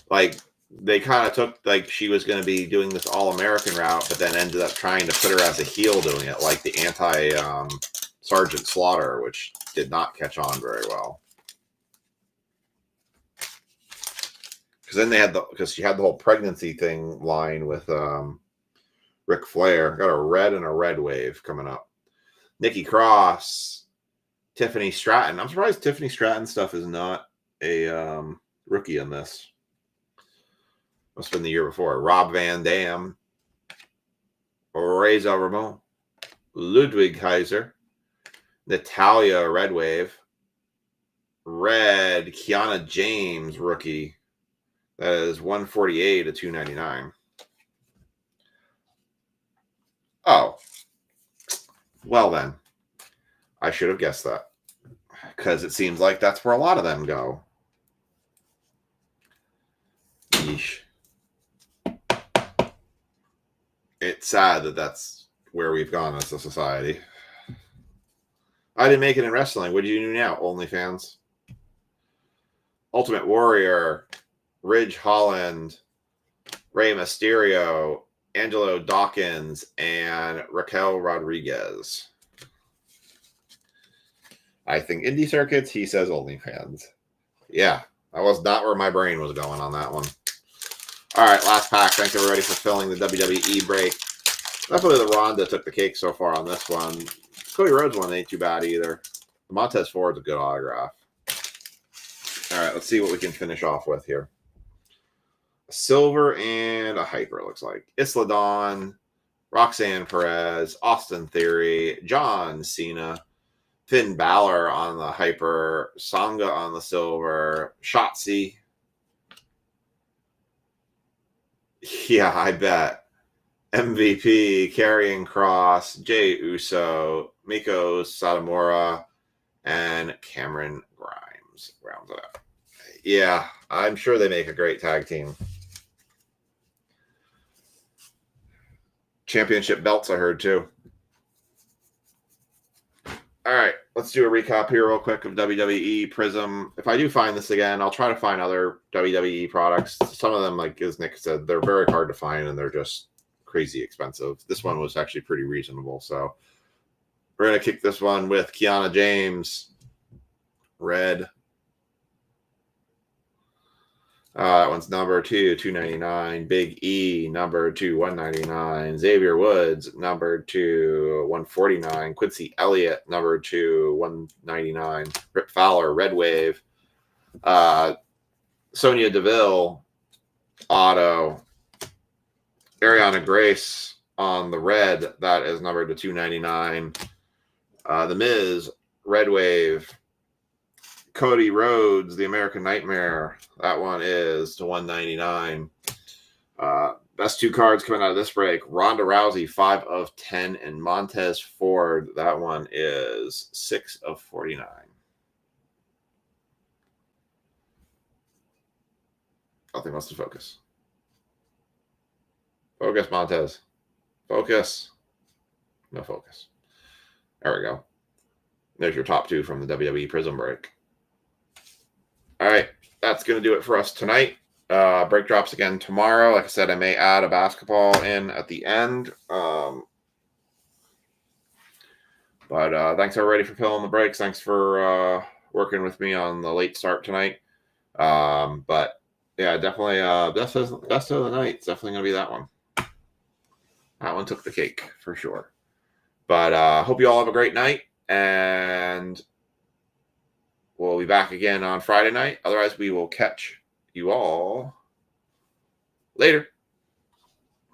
Like, they kind of took, like, she was going to be doing this all-American route, but then ended up trying to put her as a heel doing it, like the anti-Sergeant Slaughter, which did not catch on very well. Because then they had because she had the whole pregnancy thing line with Ric Flair. Got a red and a red wave coming up. Nikki Cross, Tiffany Stratton. I'm surprised Tiffany Stratton stuff is not a rookie in this. Must have been the year before. Rob Van Dam, Reza Ramon, Ludwig Kaiser, Natalia Red Wave, Red Kiana James rookie. That is 148 to 299. Oh, well then, I should have guessed that because it seems like that's where a lot of them go. Yeesh. It's sad that that's where we've gone as a society. I didn't make it in wrestling. What do you do now? OnlyFans. Ultimate Warrior, Ridge Holland, Rey Mysterio, Angelo Dawkins, and Raquel Rodriguez. I think indie circuits, he says OnlyFans. Yeah, that was not where my brain was going on that one. All right, last pack. Thanks everybody for filling the WWE break. Definitely the Ronda took the cake so far on this one. Cody Rhodes one ain't too bad either. The Montez Ford's a good autograph. All right, let's see what we can finish off with here. A silver and a hyper, looks like. Isla Dawn, Roxanne Perez, Austin Theory, John Cena, Finn Balor on the hyper, Sangha on the silver, Shotzi. Yeah, I bet. MVP, Karrion Kross, Jey Uso, Miko Satomura, and Cameron Grimes rounds it up. Yeah, I'm sure they make a great tag team. Championship belts, I heard too. All right, let's do a recap here real quick of WWE Prism. If I do find this again, I'll try to find other WWE products. Some of them, like as Nick said, they're very hard to find and they're just crazy expensive. This one was actually pretty reasonable. So we're going to kick this one with Kiana James, red. That one's number 2, $2.99. Big E, number 2, $1.99. Xavier Woods, number 2, $1.49. Quincy Elliott, number 2, $1.99. Rip Fowler, red wave. Sonya Deville, auto. Ariana Grace on the red, that is numbered to $2.99. The Miz, red wave. Cody Rhodes, the American Nightmare, that one is to $1.99. Best two cards coming out of this break. Ronda Rousey, 5 of 10, and Montez Ford, that one is 6 of 49. Nothing wants to focus. Focus, Montez. Focus. No focus. There we go. There's your top 2 from the WWE Prism break. All right, that's going to do it for us tonight. Break drops again tomorrow. Like I said, I may add a basketball in at the end. But thanks everybody for filling the breaks. Thanks for working with me on the late start tonight. But yeah, definitely best of the night. It's definitely going to be that one. That one took the cake for sure. But hope you all have a great night, and we'll be back again on Friday night. Otherwise, we will catch you all later.